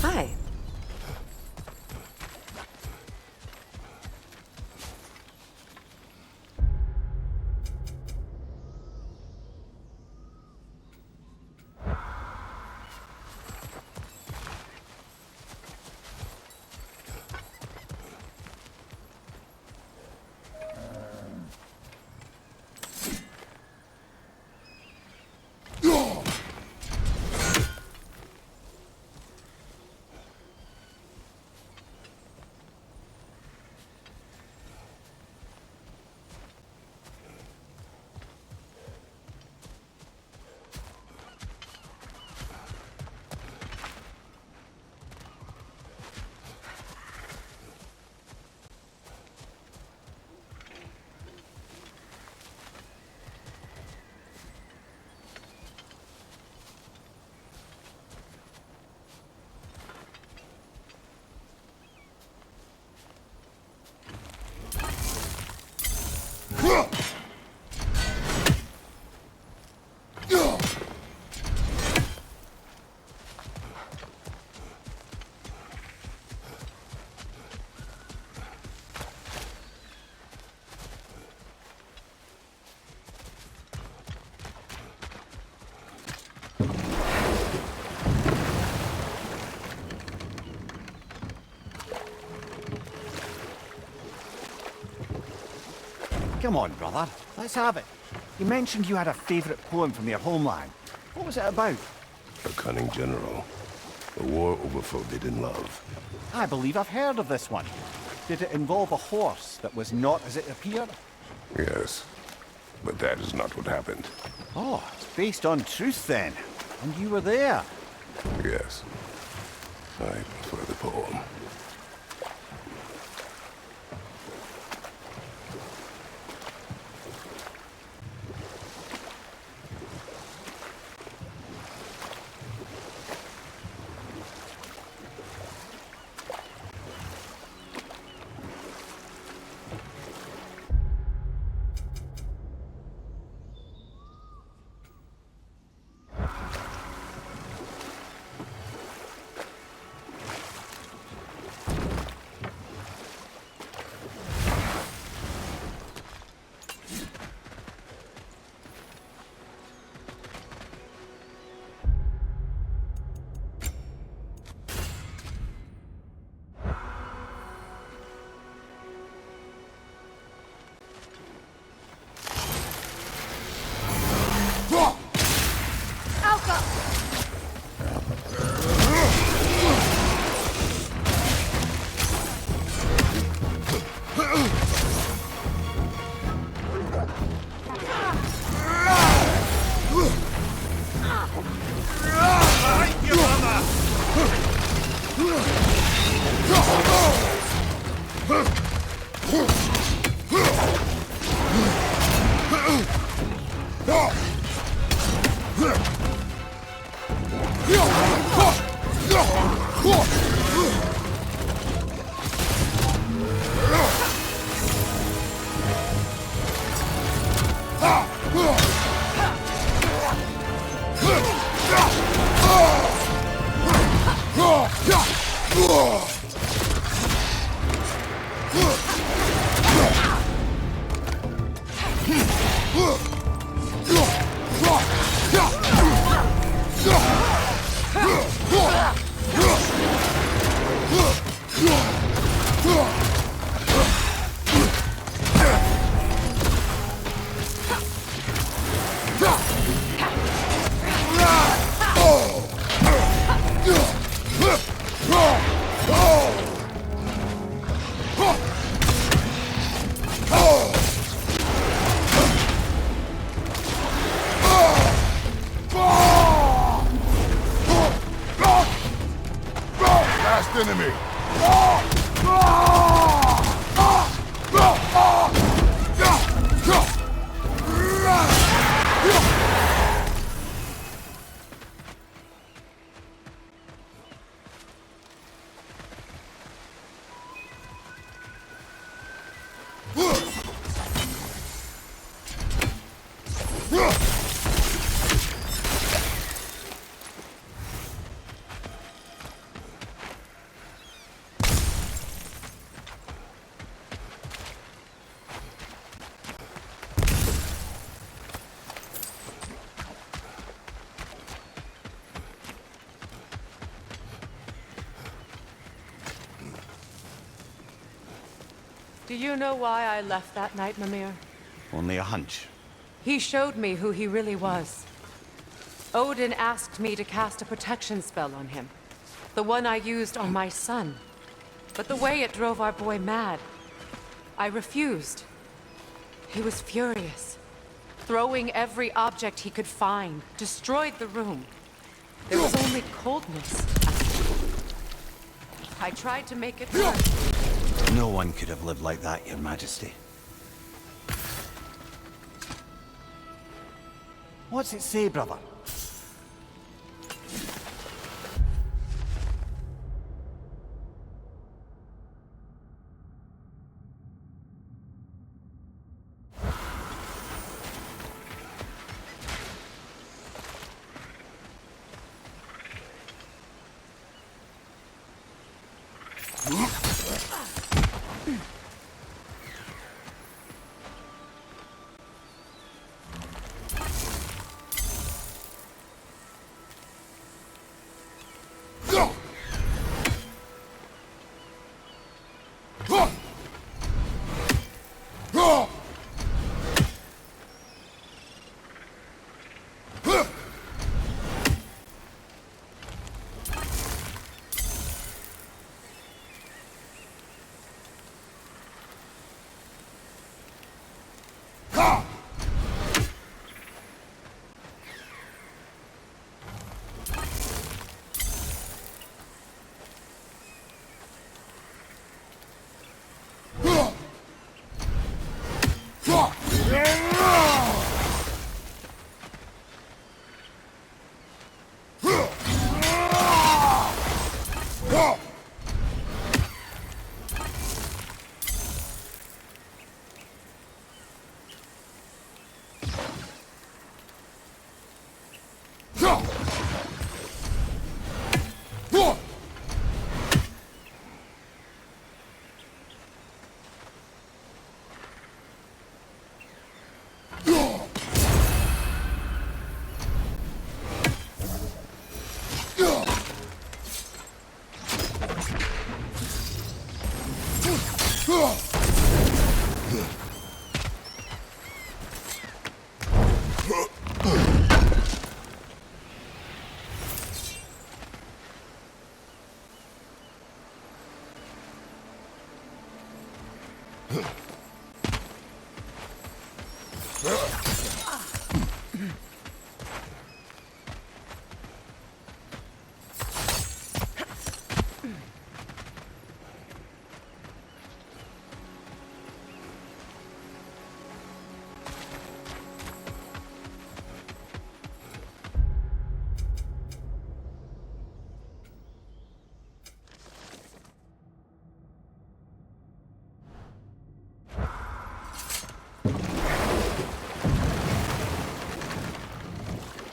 Hi. Come on, brother. Let's have it. You mentioned you had a favourite poem from your homeland. What was it about? A cunning general. A war overflow they didn't love. I believe I've heard of this one. Did it involve a horse that was not as it appeared? Yes. But that is not what happened. Oh, it's based on truth then. And you were there. Yes. I prefer the poem. enemy! Do you know why I left that night, Mimir? Only a hunch. He showed me who he really was. Odin asked me to cast a protection spell on him. The one I used on my son. But the way it drove our boy mad, I refused. He was furious, throwing every object he could find, destroyed the room. There was only coldness. I tried to make it work. No one could have lived like that, Your Majesty. What's it say, brother?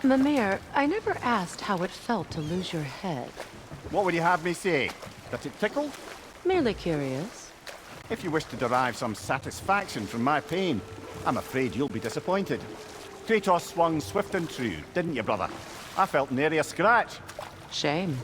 Mimir, I never asked how it felt to lose your head. What would you have me say? That it tickled? Merely curious. If you wish to derive some satisfaction from my pain, I'm afraid you'll be disappointed. Kratos swung swift and true, didn't you, brother? I felt nary a scratch. Shame.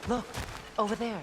Look, over there.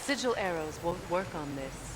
Sigil arrows won't work on this.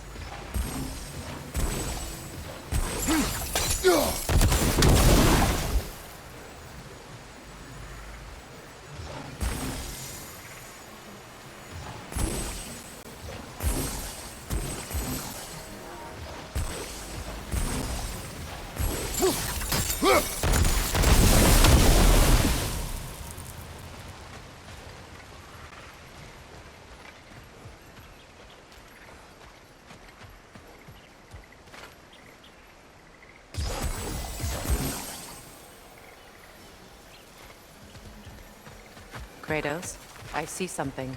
Kratos, I see something.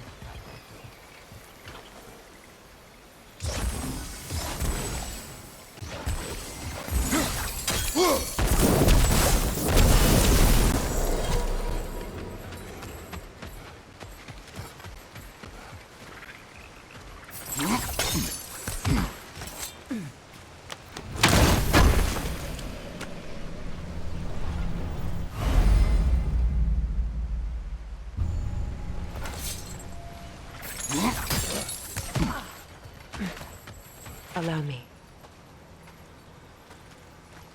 Allow me.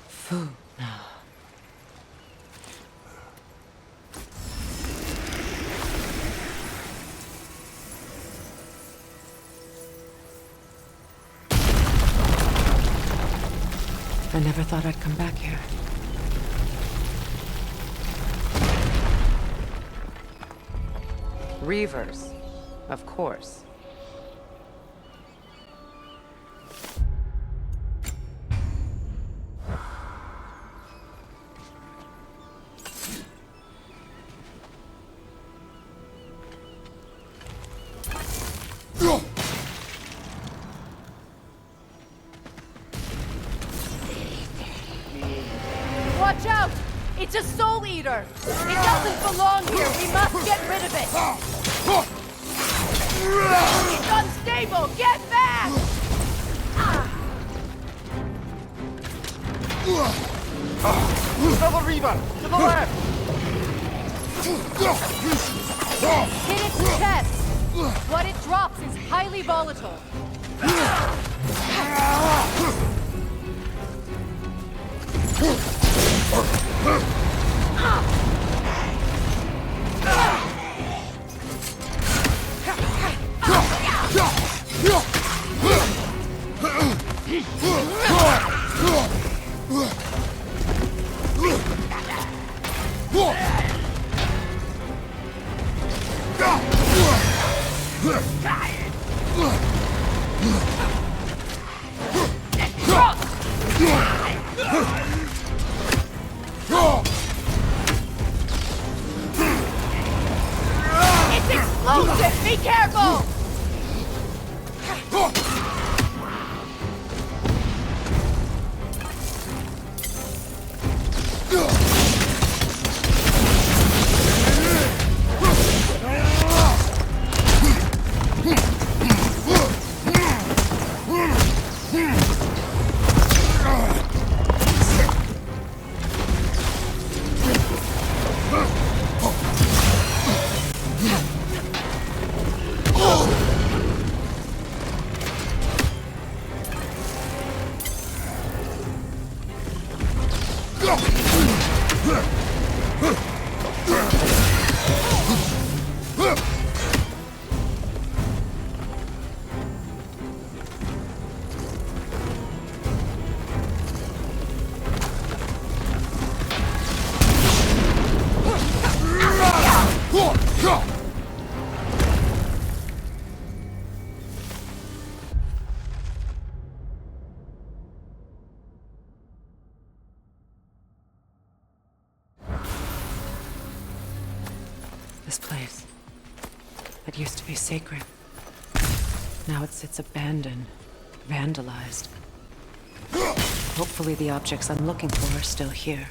Fu now. I never thought I'd come back here. Reavers, of course. Watch out! It's a soul eater! It doesn't belong here! We must get rid of it! It's unstable! Get back! Another Reaver! To the left! Hit its chest! What it drops is highly volatile. It's explosive! Be careful! This place. It used to be sacred. Now it sits abandoned, vandalized. Hopefully the objects I'm looking for are still here.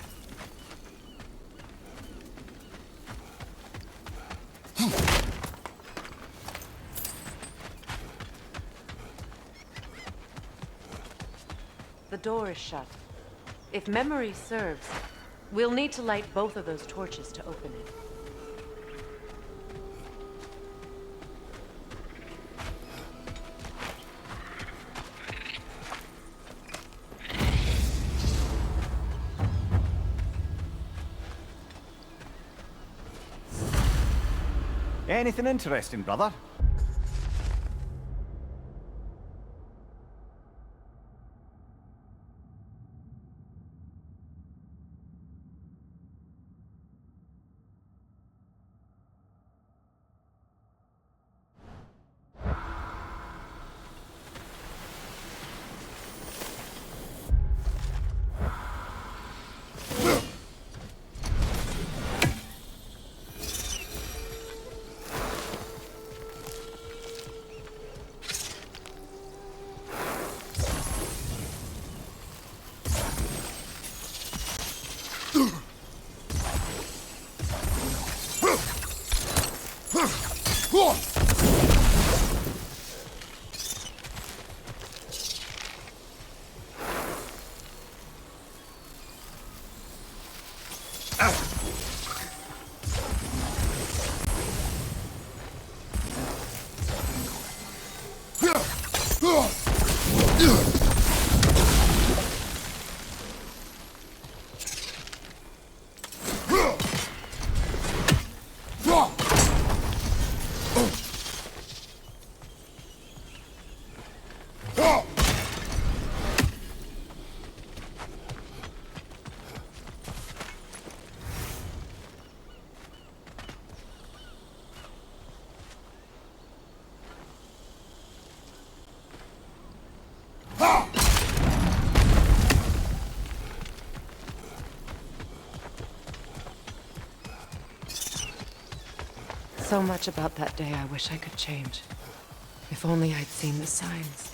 The door is shut. If memory serves, we'll need to light both of those torches to open it. Anything interesting, brother? so much about that day I wish I could change. If only I'd seen the signs.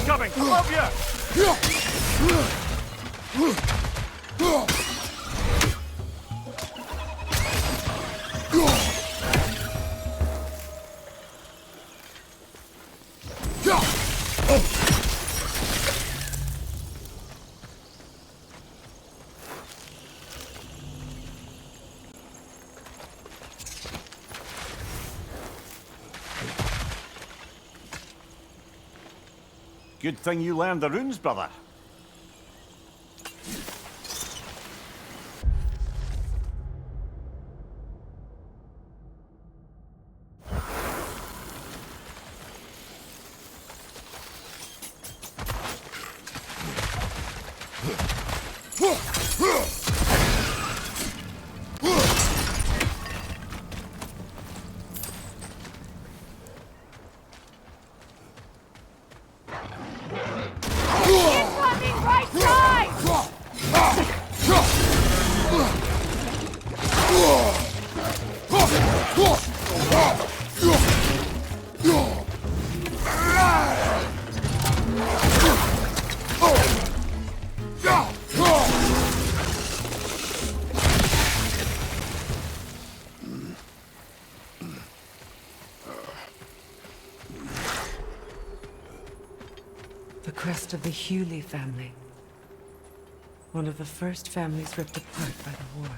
Incoming! Above you! Good thing you learned the runes, brother. Incoming right side! The crest of the Hewley family. One of the first families ripped apart by the war.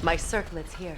My circlet's here.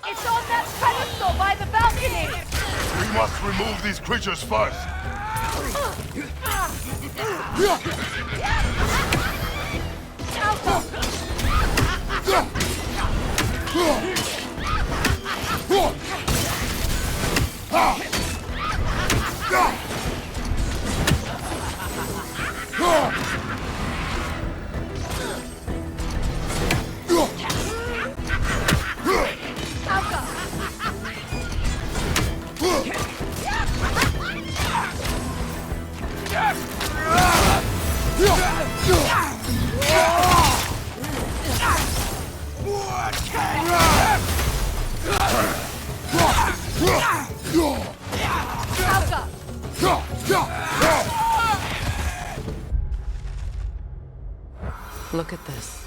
It's on that pedestal by the balcony! We must remove these creatures first. Look at this.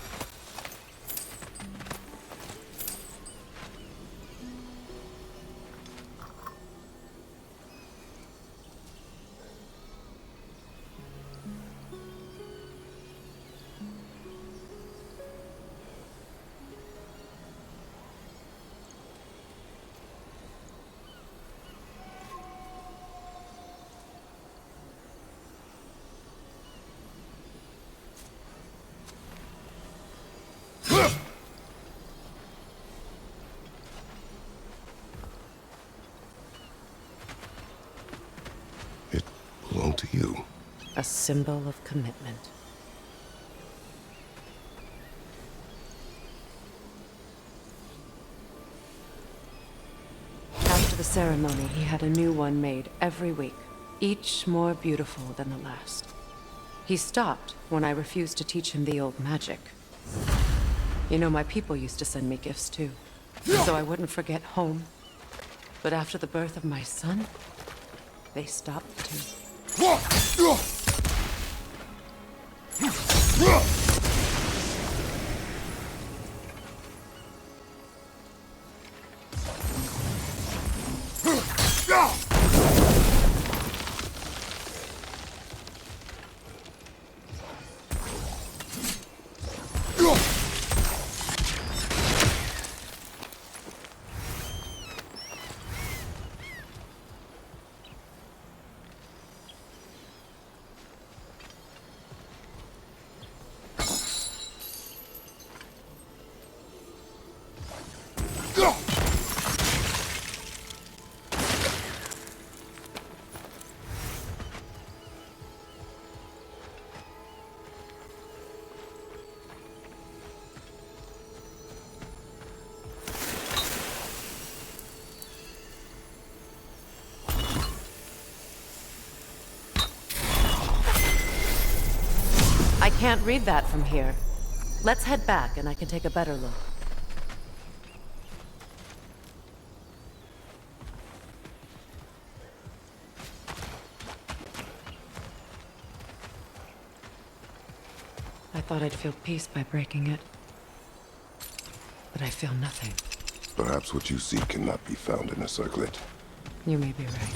do? A symbol of commitment. After the ceremony, he had a new one made every week, each more beautiful than the last. He stopped when I refused to teach him the old magic. You know, my people used to send me gifts too, so I wouldn't forget home. But after the birth of my son, they stopped too. I can't read that from here. Let's head back and I can take a better look. I thought I'd feel peace by breaking it. But I feel nothing. Perhaps what you seek cannot be found in a circlet. You may be right.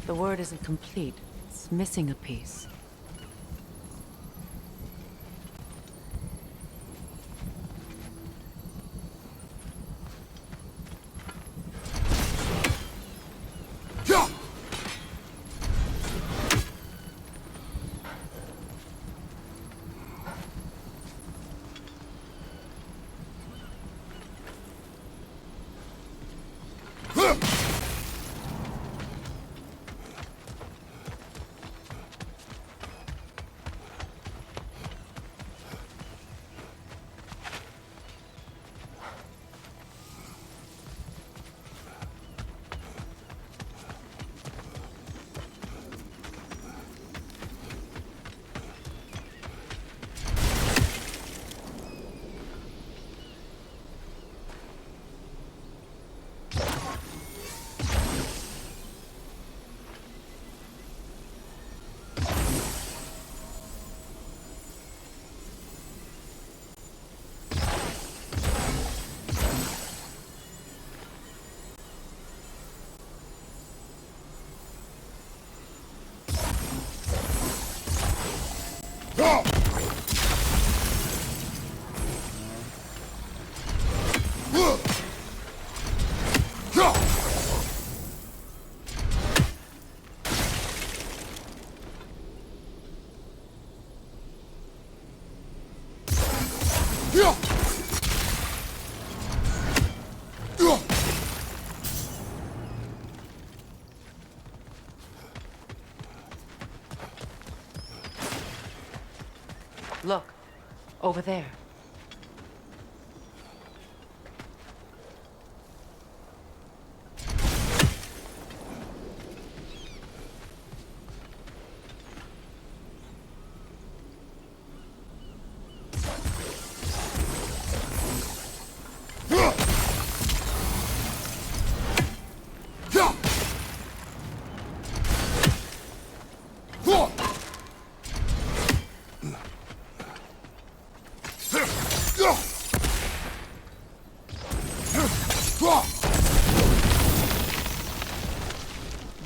The word isn't complete. It's missing a piece. Over there.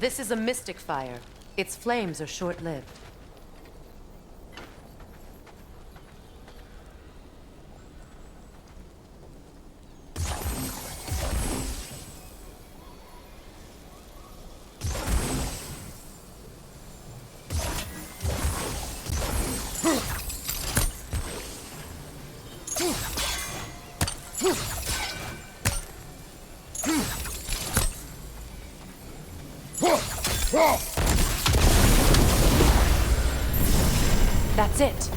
This is a mystic fire. Its flames are short-lived. That's it.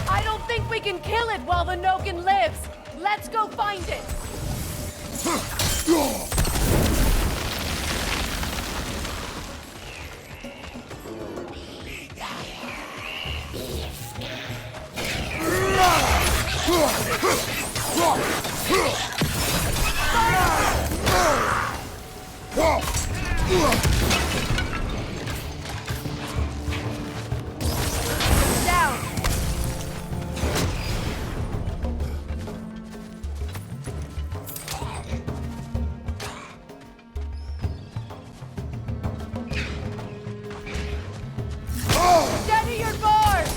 I don't think we can kill it while the Nogan lives. Let's go find it. Down. Steady your board!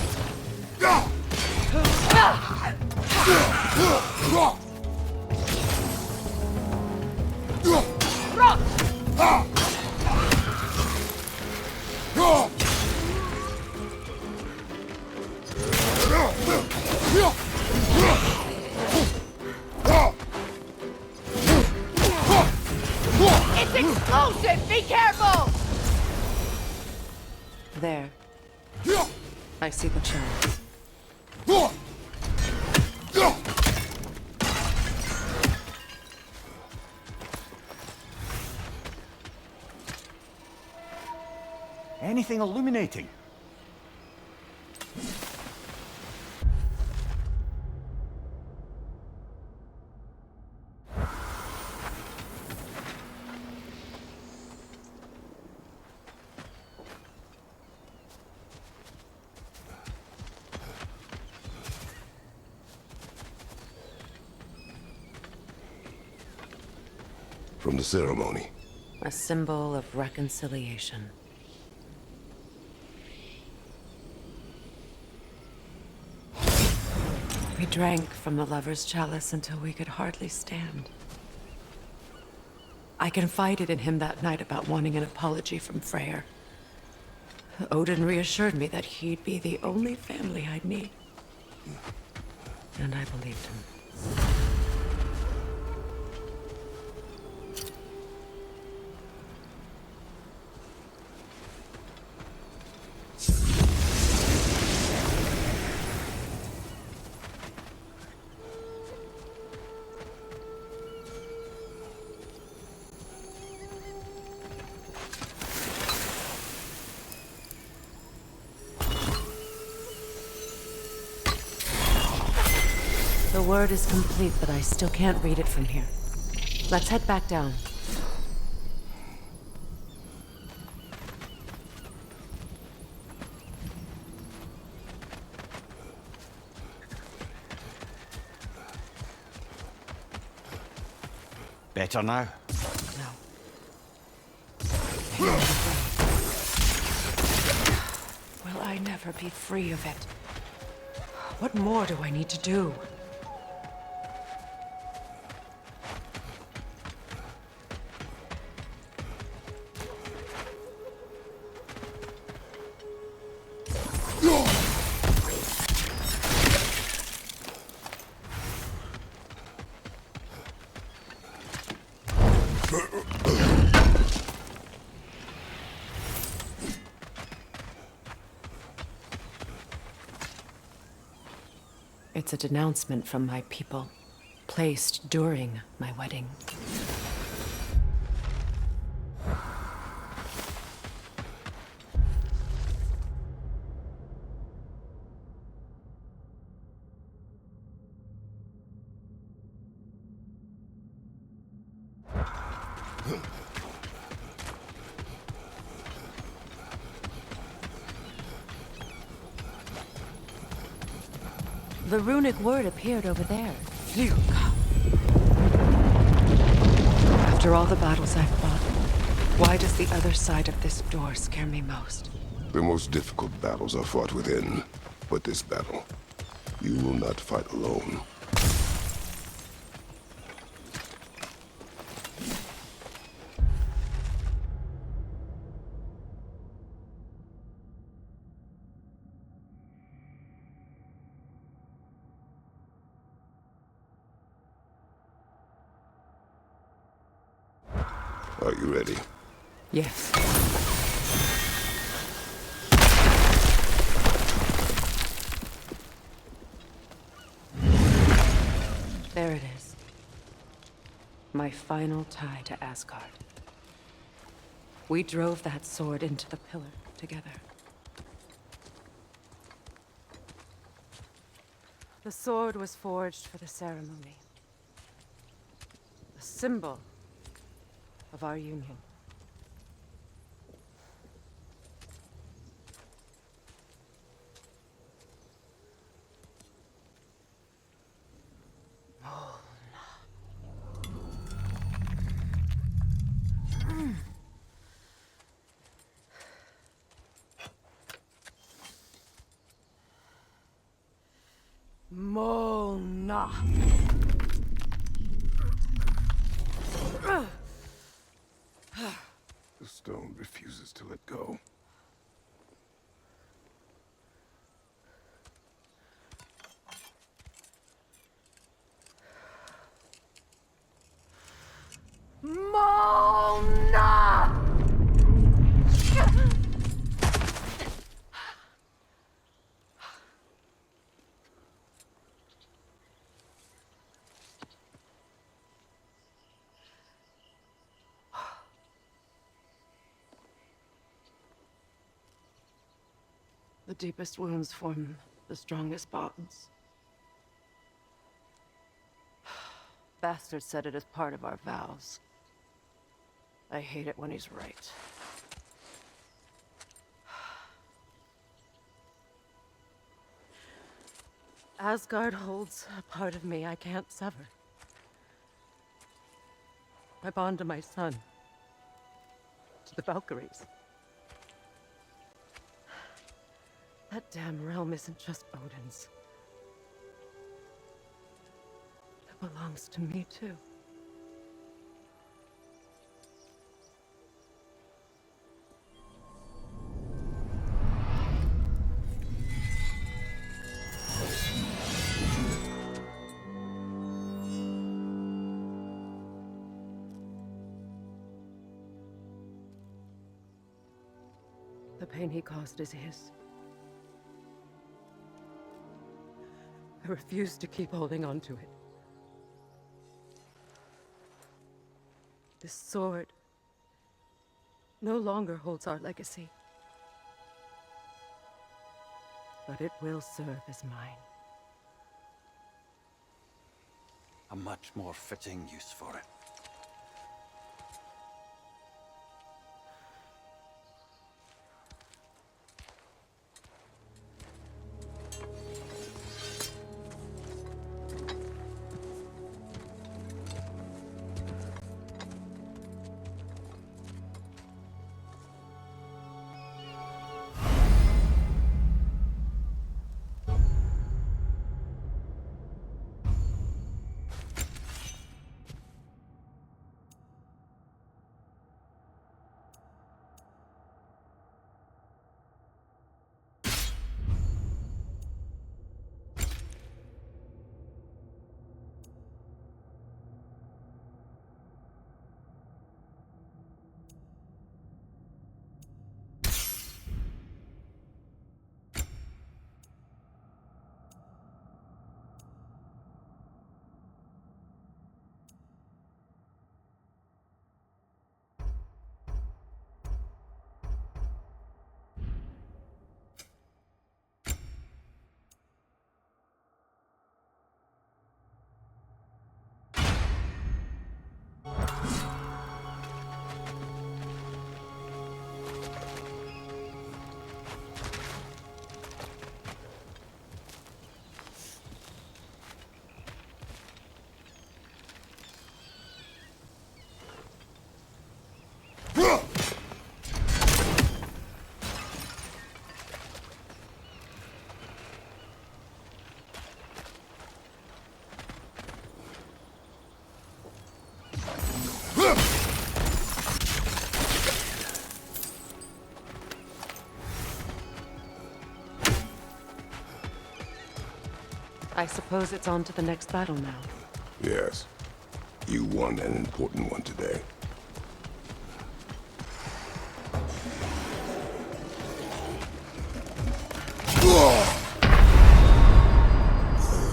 It's explosive! Be careful! There. I see the chance. Anything illuminating? From the ceremony. A symbol of reconciliation. We drank from the lover's chalice until we could hardly stand. I confided in him that night about wanting an apology from Freya. Odin reassured me that he'd be the only family I'd need. And I believed him. word is complete, but I still can't read it from here. Let's head back down. Better now? No. Will I never be free of it? What more do I need to do? It's a denouncement from my people, placed during my wedding. The runic word appeared over there. Phew. After all the battles I've fought, why does the other side of this door scare me most? The most difficult battles are fought within, but this battle, you will not fight alone. Are you ready? Yes. There it is. My final tie to Asgard. We drove that sword into the pillar together. The sword was forged for the ceremony. A symbol of our union. Mona. The stone refuses to let go. Mona! The deepest wounds form the strongest bonds. Bastard said it as part of our vows. I hate it when he's right. Asgard holds a part of me I can't sever. I bond to my son. To the Valkyries. That damn realm isn't just Odin's. It belongs to me, too. The pain he caused is his. I refuse to keep holding on to it. This sword no longer holds our legacy. But it will serve as mine. a much more fitting use for it. I suppose it's on to the next battle now. Yes. You won an important one today.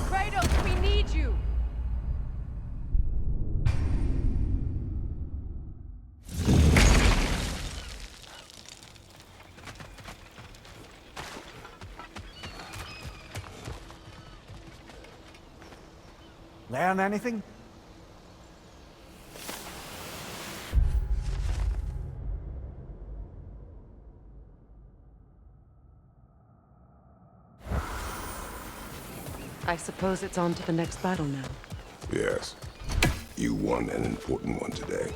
Kratos, we need you! Learn anything? I suppose it's on to the next battle now. Yes. You won an important one today.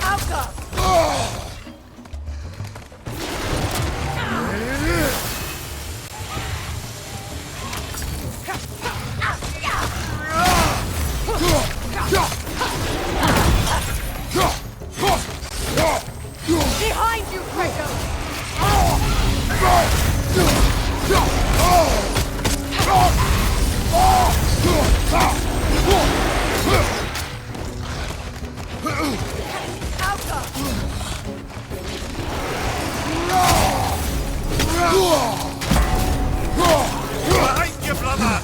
Alka! Behind you, Kratos! Behind you, brother!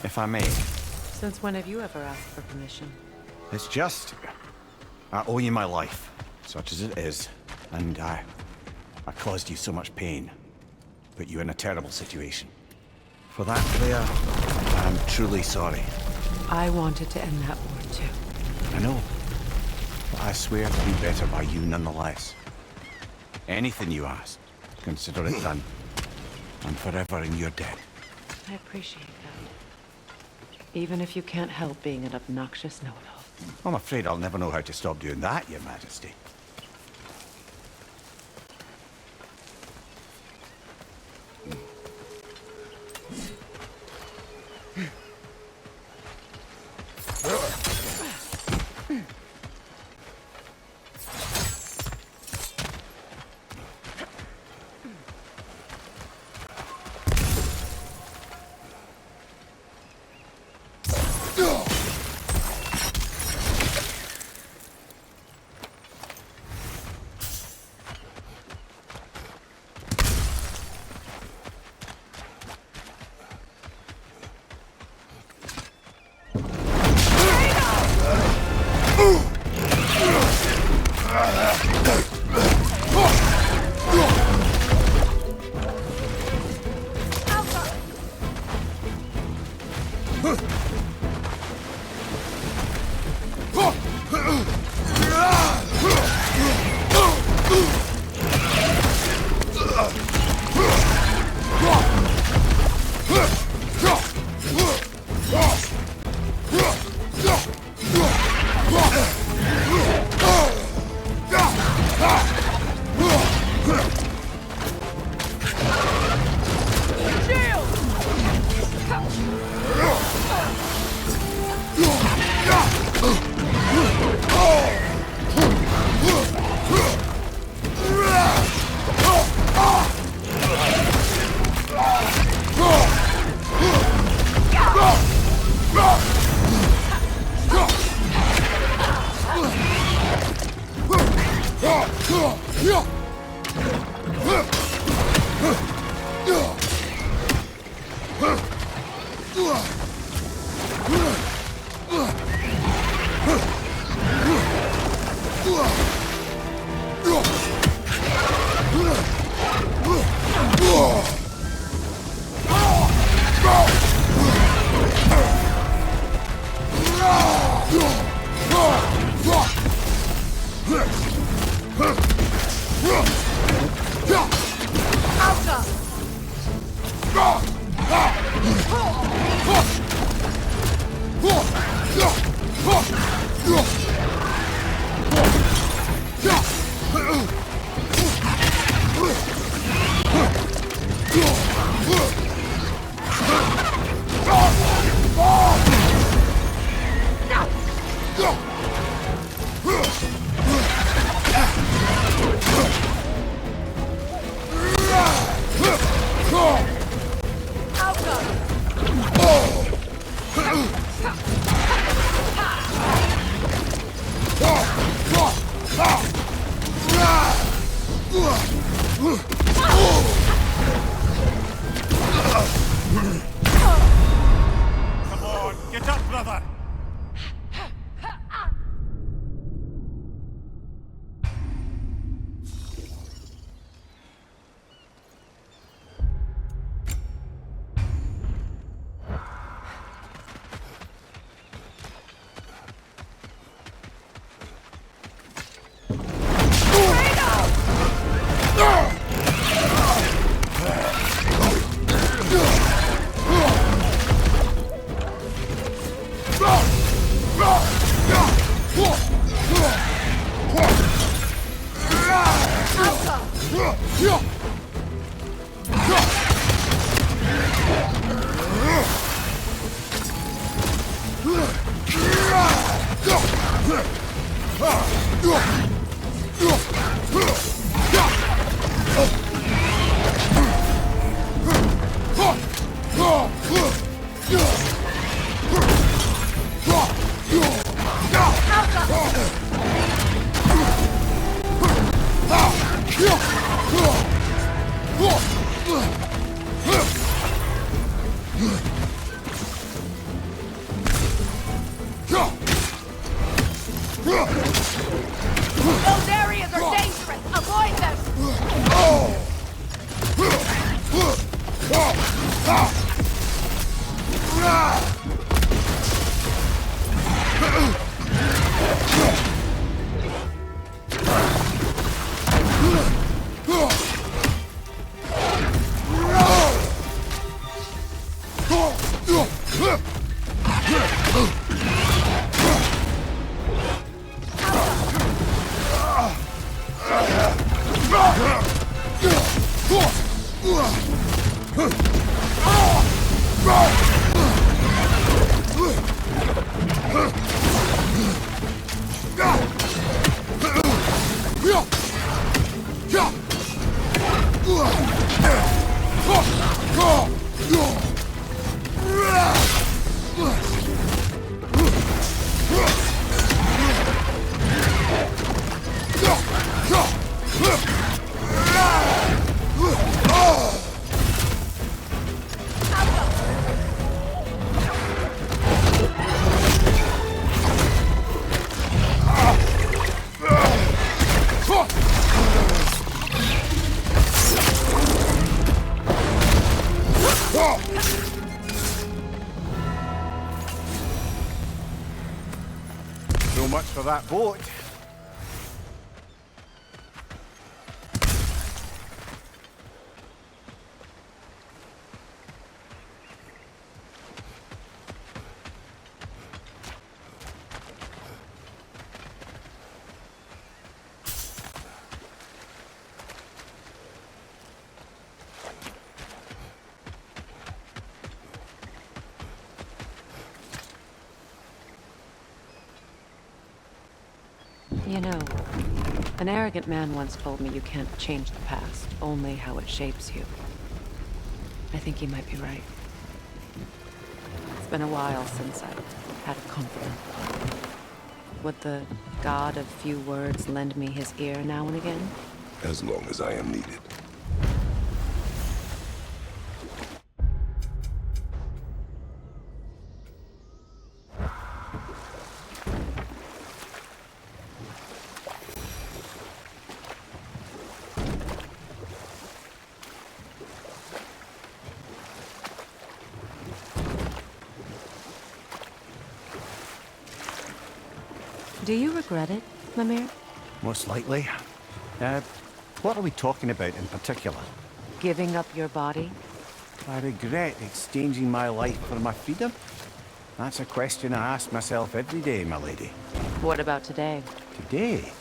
If I may. Since when have you ever asked for permission? It's just... I owe you my life, such as it is. And I caused you so much pain. Put you in a terrible situation. For that, Freya, I'm truly sorry. I wanted to end that war too. I know. But I swear to be better by you nonetheless. Anything you ask, consider it done. I'm forever in your debt. I appreciate that. Even if you can't help being an obnoxious know-it-all. I'm afraid I'll never know how to stop doing that, Your Majesty. Come on, get up, brother! Those areas are dangerous! Avoid them! So much for that boat. You know, an arrogant man once told me you can't change the past, only how it shapes you. I think he might be right. It's been a while since I've had a confidant. Would the god of few words lend me his ear now and again? As long as I am needed. Do you regret it, Mimir? Most likely. What are we talking about in particular? Giving up your body? I regret exchanging my life for my freedom? That's a question I ask myself every day, my lady. What about today? Today?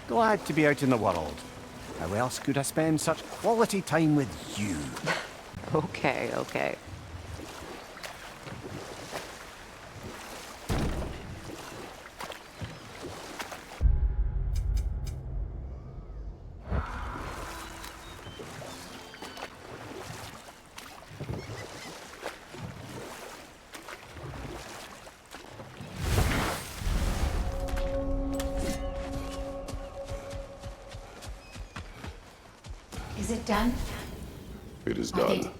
Glad to be out in the world. How else could I spend such quality time with you? Okay, okay. Is it done? It is Okay. done.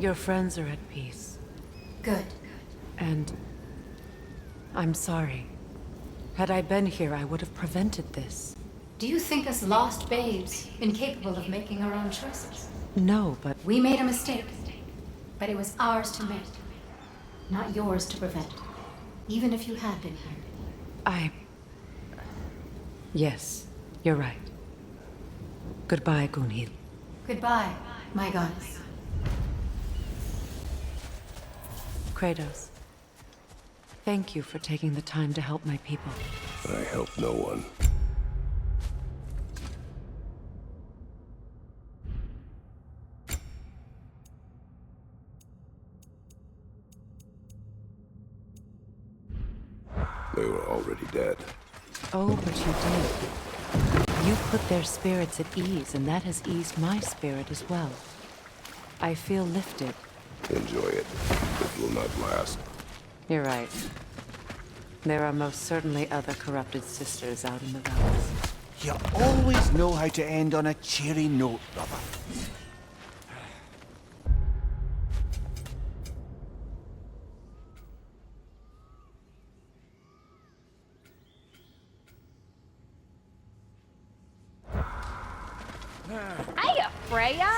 Your friends are at peace. Good. And I'm sorry. Had I been here, I would have prevented this. Do you think us lost babes, incapable of making our own choices? No, but We made a mistake, but it was ours to make, not yours to prevent. Even if you had been here. Yes, you're right. Goodbye, Gunhild. Goodbye, my goddess. Kratos. Thank you for taking the time to help my people. I help no one. They were already dead. Oh, but you did. You put their spirits at ease, and that has eased my spirit as well. I feel lifted. Enjoy it. It will not last. You're right. There are most certainly other corrupted sisters out in the valleys. You always know how to end on a cheery note, brother. Hiya, Freya.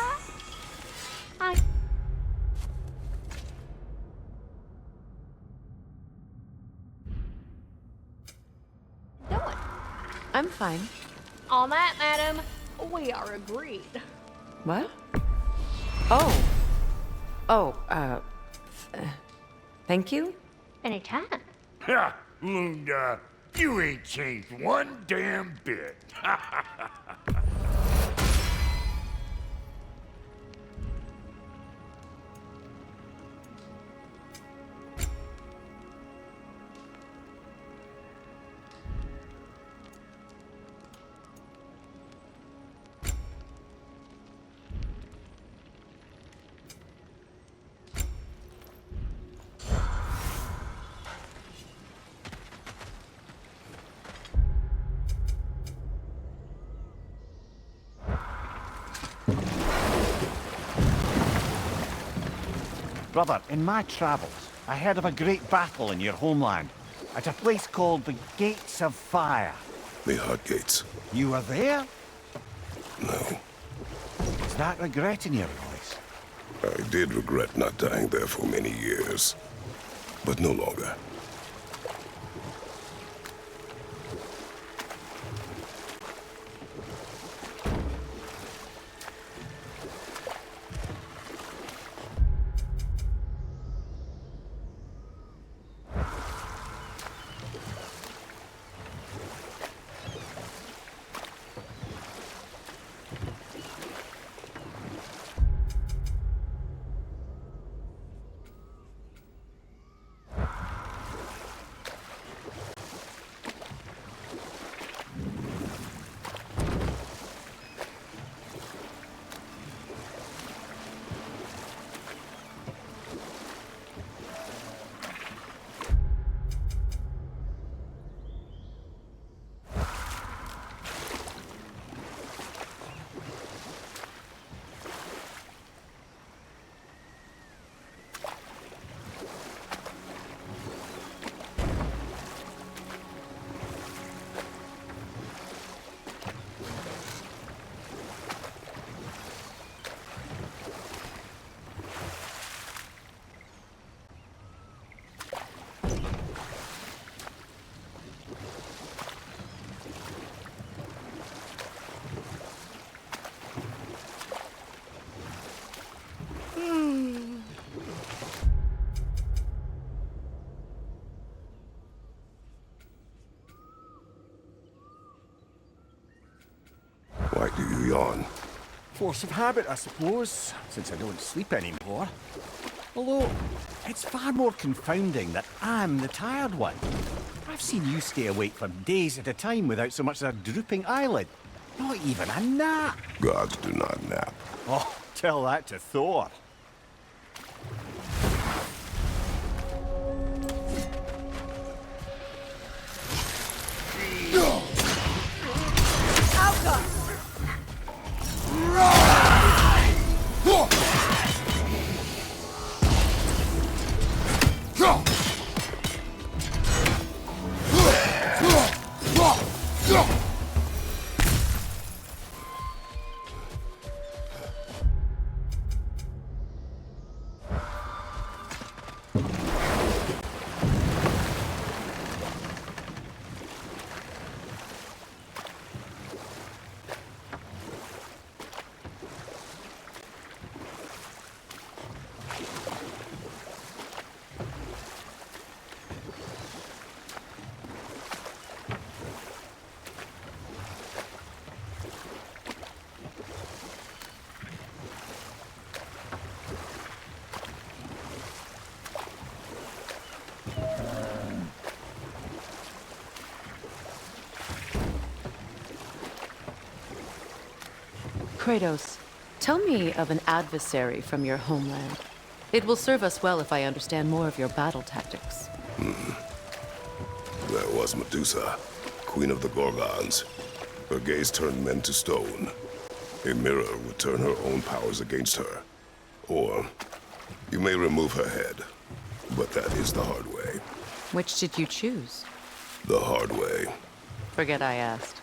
Hi. Doing? I'm fine. On that, madam, we are agreed. What? Oh. Oh, thank you? Anytime. Ha! Lunda, you ain't changed one damn bit. Brother, in my travels, I heard of a great battle in your homeland, at a place called the Gates of Fire. The Hot Gates. You were there? No. Is that regret in your voice? I did regret not dying there for many years. But no longer. force of habit, I suppose, since I don't sleep anymore. Although, it's far more confounding that I'm the tired one. I've seen you stay awake for days at a time without so much as a drooping eyelid. Not even a nap. Gods do not nap. Oh, tell that to Thor. Kratos, tell me of an adversary from your homeland. It will serve us well if I understand more of your battle tactics. There was Medusa, queen of the Gorgons. Her gaze turned men to stone. A mirror would turn her own powers against her. Or, you may remove her head, but that is the hard way. Which did you choose? The hard way. Forget I asked.